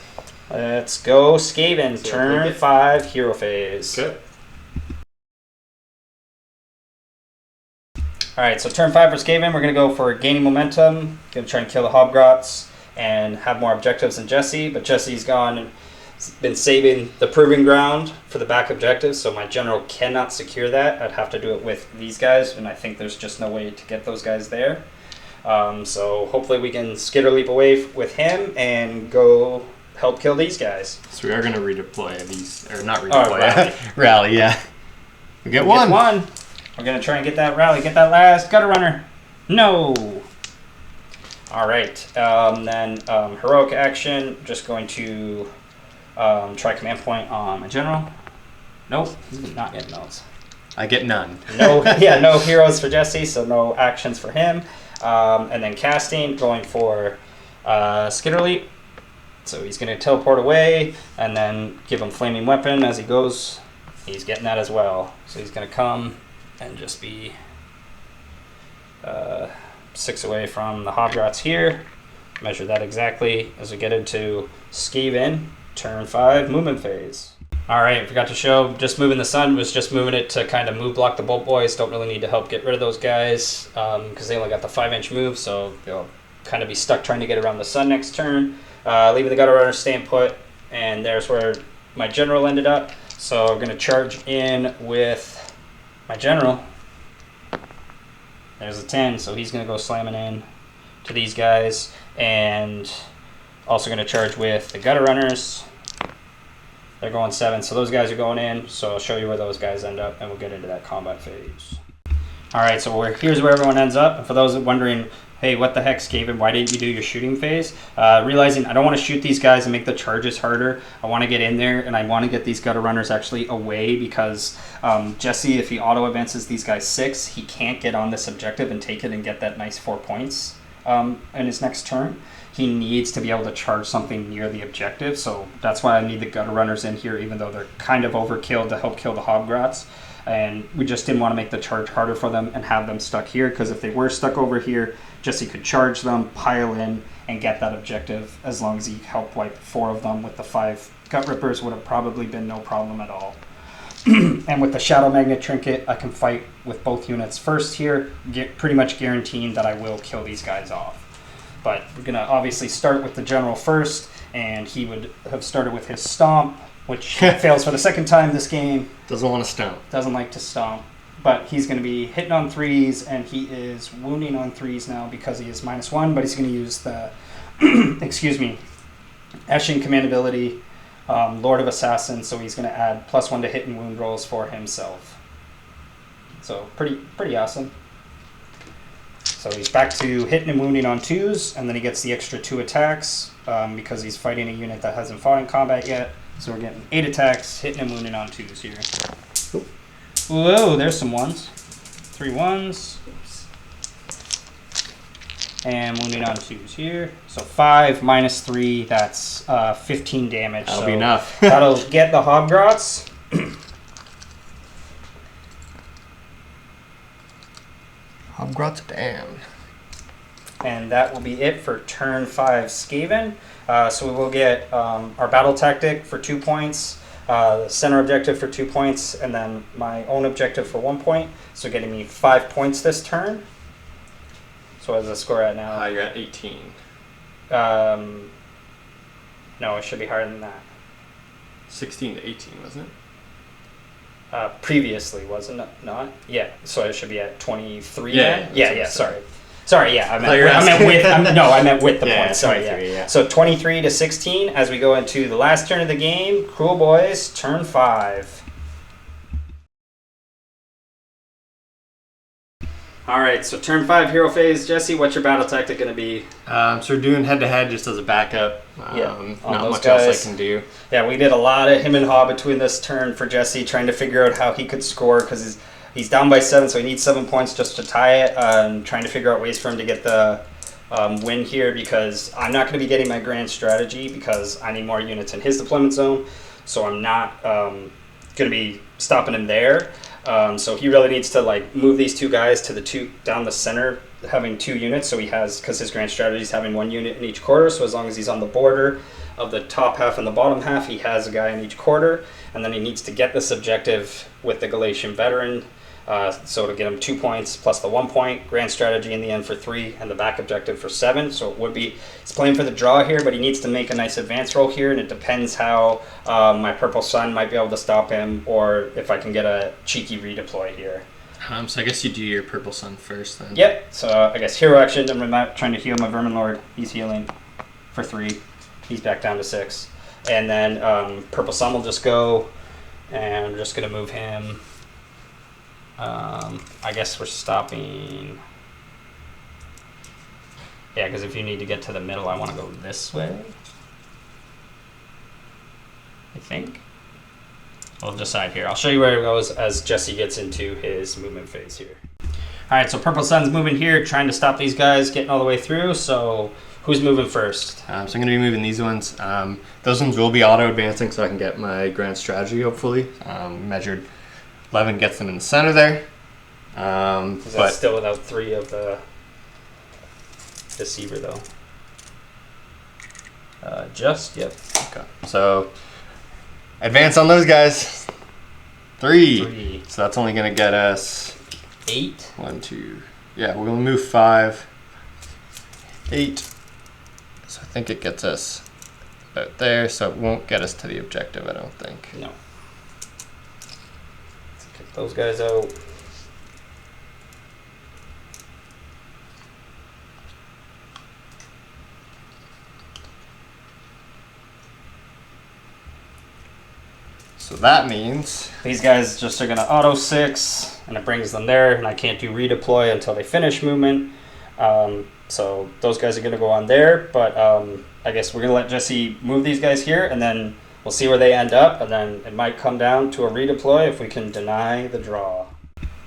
Let's go, Skaven. Turn 5, hero phase. Okay. Alright, so turn 5 for Skaven, we're going to go for gaining momentum. Going to try and kill the Hobgrots and have more objectives than Jesse. But Jesse's gone and been saving the proving ground for the back objectives, so my general cannot secure that. I'd have to do it with these guys, and I think there's just no way to get those guys there. So hopefully we can skitter leap away with him and go help kill these guys. So we are going to redeploy these, or not redeploy, rally. Rally, yeah. We get one. We're going to try and get that rally, get that last gutter runner. No! Alright, then heroic action, just going to try command point on my general. Nope, he's not getting those. I get none. No heroes for Jesse, so no actions for him. And then casting, going for skitter leap. So he's going to teleport away and then give him flaming weapon as he goes. He's getting that as well. So he's going to come and just be 6 away from the Hobgrots here. Measure that exactly as we get into Skaven, turn 5, movement phase. Alright, forgot to show, just moving the sun was just moving it to kind of move block the Boltboyz. Don't really need to help get rid of those guys because they only got the 5-inch move, so they'll kind of be stuck trying to get around the sun next turn. Leaving the gutter runner staying put, and there's where my general ended up. So we're going to charge in with my general. There's a 10, so he's going to go slamming in to these guys, and also going to charge with the gutter runners. They're going 7, so those guys are going in, so I'll show you where those guys end up, and we'll get into that combat phase. Alright, so here's where everyone ends up. And for those wondering, hey, what the heck, Skaven, why didn't you do your shooting phase? Realizing I don't want to shoot these guys and make the charges harder. I want to get in there, and I want to get these gutter runners actually away because Jesse, if he auto advances these guys 6, he can't get on this objective and take it and get that nice 4 points in his next turn. He needs to be able to charge something near the objective, so that's why I need the gutter runners in here, even though they're kind of overkill to help kill the Hobgrots. And we just didn't want to make the charge harder for them and have them stuck here, because if they were stuck over here, Jesse could charge them, pile in, and get that objective. As long as he helped wipe 4 of them with the 5 gut rippers, would have probably been no problem at all. And with the Shadow Magnet Trinket, I can fight with both units first here, pretty much guaranteeing that I will kill these guys off. But we're going to obviously start with the general first, and he would have started with his stomp, which fails for the second time this game. Doesn't want to stomp. Doesn't like to stomp. But he's going to be hitting on 3s, and he is wounding on 3s now because he is -1, but he's going to use the, excuse me, Eshin command ability, Lord of Assassins, so he's going to add +1 to hit and wound rolls for himself. So pretty awesome. So he's back to hitting and wounding on 2s, and then he gets the extra 2 attacks because he's fighting a unit that hasn't fought in combat yet. So we're getting 8 attacks, hitting and wounding on 2s here. Whoa, there's some 1s. 3 1s. And wounding on 2s here. So 5 minus 3, that's 15 damage. That'll be enough. That'll get the Hobgrots. Hobgrots down. And that will be it for turn 5 Skaven. So we will get our battle tactic for 2 points, the center objective for 2 points, and then my own objective for 1 point. So getting me 5 points this turn. So what's the score at now? You're at 18. No, it should be higher than that. 16 to 18, wasn't it? Previously, wasn't it not? Yeah, so it should be at 23 Yeah, then? Yeah, sorry. Sorry, yeah, I meant with the points. Sorry, yeah. So 23 to 16 as we go into the last turn of the game. Kruleboyz, turn 5. All right, so turn 5 hero phase. Jesse, what's your battle tactic going to be? So we're doing head-to-head just as a backup. Not much guys. else I can do. Yeah, we did a lot of him and Haw between this turn for Jesse, trying to figure out how he could score because he's down by 7, so he needs 7 points just to tie it. Trying to figure out ways for him to get the win here because I'm not going to be getting my grand strategy because I need more units in his deployment zone, so I'm not going to be stopping him there. So he really needs to move these 2 guys to the 2 down the center having 2 units, so he has, because his grand strategy is having 1 unit in each quarter, so as long as he's on the border of the top half and the bottom half, he has a guy in each quarter, and then he needs to get this objective with the Galatian veteran, so to get him 2 points plus the 1 point, grand strategy in the end for 3, and the back objective for 7, so it would be, he's playing for the draw here, but he needs to make a nice advance roll here, and it depends how my Purple Sun might be able to stop him, or if I can get a cheeky redeploy here. So I guess you do your Purple Sun first then. Yep, so I guess hero action, I'm trying to heal my Vermin Lord, he's healing for 3, he's back down to 6, and then Purple Sun will just go, and I'm just going to move him. I guess we're stopping. Yeah, because if you need to get to the middle, I want to go this way. I think. We'll decide here. I'll show you where it goes as Jesse gets into his movement phase here. Alright, so Purple Sun's moving here, trying to stop these guys getting all the way through. So who's moving first? So I'm going to be moving these ones. Those ones will be auto-advancing so I can get my grand strategy, hopefully. Measured 11 gets them in the center there. Is that still without 3 of the Deceiver, though? Yep. Okay. So, advance on those guys. 3. So that's only going to get us 8. 1, 2. Yeah, we're going to move 5. 8. So I think it gets us about there, so it won't get us to the objective, I don't think. No. Let's get those guys out. So that means these guys just are going to auto 6, and it brings them there, and I can't do redeploy until they finish movement. So those guys are going to go on there, but I guess we're going to let Jesse move these guys here, and then we'll see where they end up, and then it might come down to a redeploy if we can deny the draw.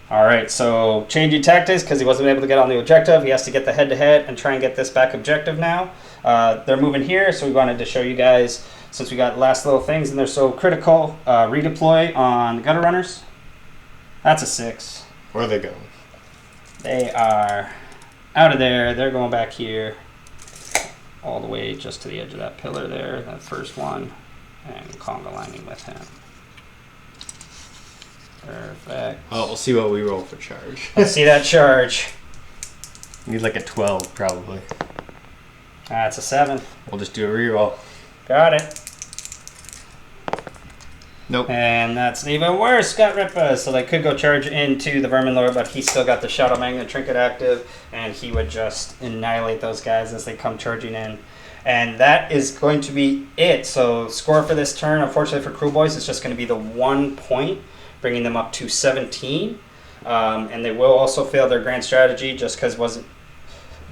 All right, so changing tactics because he wasn't able to get on the objective. He has to get the head-to-head and try and get this back objective now. They're moving here, so we wanted to show you guys, since we got last little things and they're so critical, redeploy on Gutter Runners. That's a 6. where are they going? They are out of there. They're going back here all the way just to the edge of that pillar there, that first one, and conga lining with him. Perfect. Oh, we'll see what we roll for charge. Let's see that charge. Need like a 12 probably. That's a 7. We'll just do a reroll. Got it. Nope. And that's even worse, Gutrippa. So they could go charge into the Vermin Lord, but he's still got the Shadow Magnet Trinket active, and he would just annihilate those guys as they come charging in. And that is going to be it. So score for this turn, unfortunately for Kruelboyz, it's just going to be the 1 point, bringing them up to 17. And they will also fail their grand strategy just because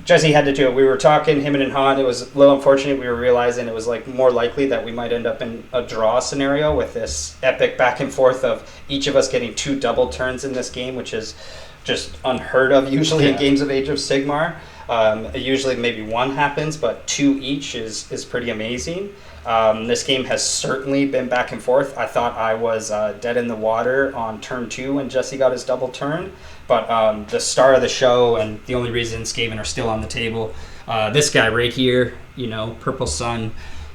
Jesse had to do it. We were talking, him and Han, it was a little unfortunate. We were realizing it was like more likely that we might end up in a draw scenario with this epic back and forth of each of us getting 2 double turns in this game, which is just unheard of usually in games of Age of Sigmar. Usually maybe 1 happens, but 2 each is pretty amazing. This game has certainly been back and forth. I thought I was dead in the water on turn 2 when Jesse got his double turn. But the star of the show and the only reason Skaven are still on the table, this guy right here, Purple Sun,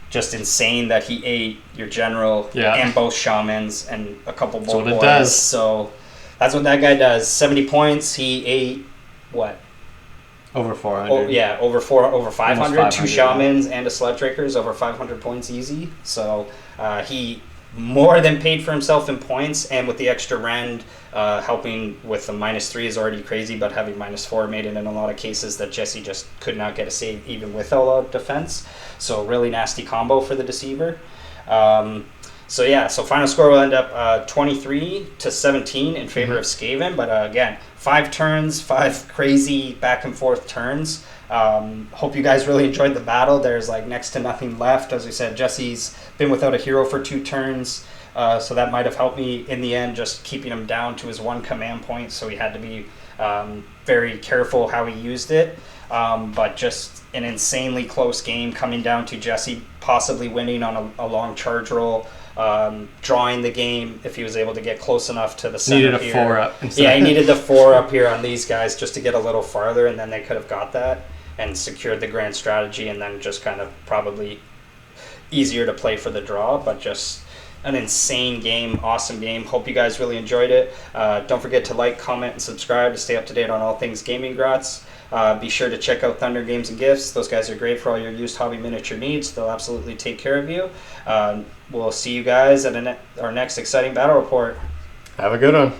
just insane that he ate your general and both Shamans and a couple Boltboyz. So that's what that guy does. 70 points. He ate what? Over 400. Oh, yeah, over 500. 2 Shamans and a Sludgeraker is over 500 points easy. So he more than paid for himself in points, and with the extra rend, helping with the -3 is already crazy, but having -4 made it in a lot of cases that Jesse just could not get a save even with all out defense. So really nasty combo for the Deceiver. So final score will end up 23 to 17 in favor of Skaven, but again, 5 turns, 5 crazy back and forth turns. Hope you guys really enjoyed the battle. There's like next to nothing left. As we said, Jesse's been without a hero for 2 turns, so that might have helped me in the end, just keeping him down to his 1 command point, so he had to be very careful how he used it. But just an insanely close game coming down to Jesse possibly winning on a long charge roll. drawing the game if he was able to get close enough to the center. Needed a here. 4-up. Yeah, he needed the 4 up here on these guys just to get a little farther, and then they could have got that and secured the grand strategy, and then just kind of probably easier to play for the draw, but just an insane game, awesome game. Hope you guys really enjoyed it. Don't forget to like, comment, and subscribe to stay up to date on all things Gaming Grots. Be sure to check out Thunder Games and Gifts. Those guys are great for all your used hobby miniature needs. They'll absolutely take care of you. We'll see you guys at our next exciting battle report. Have a good one.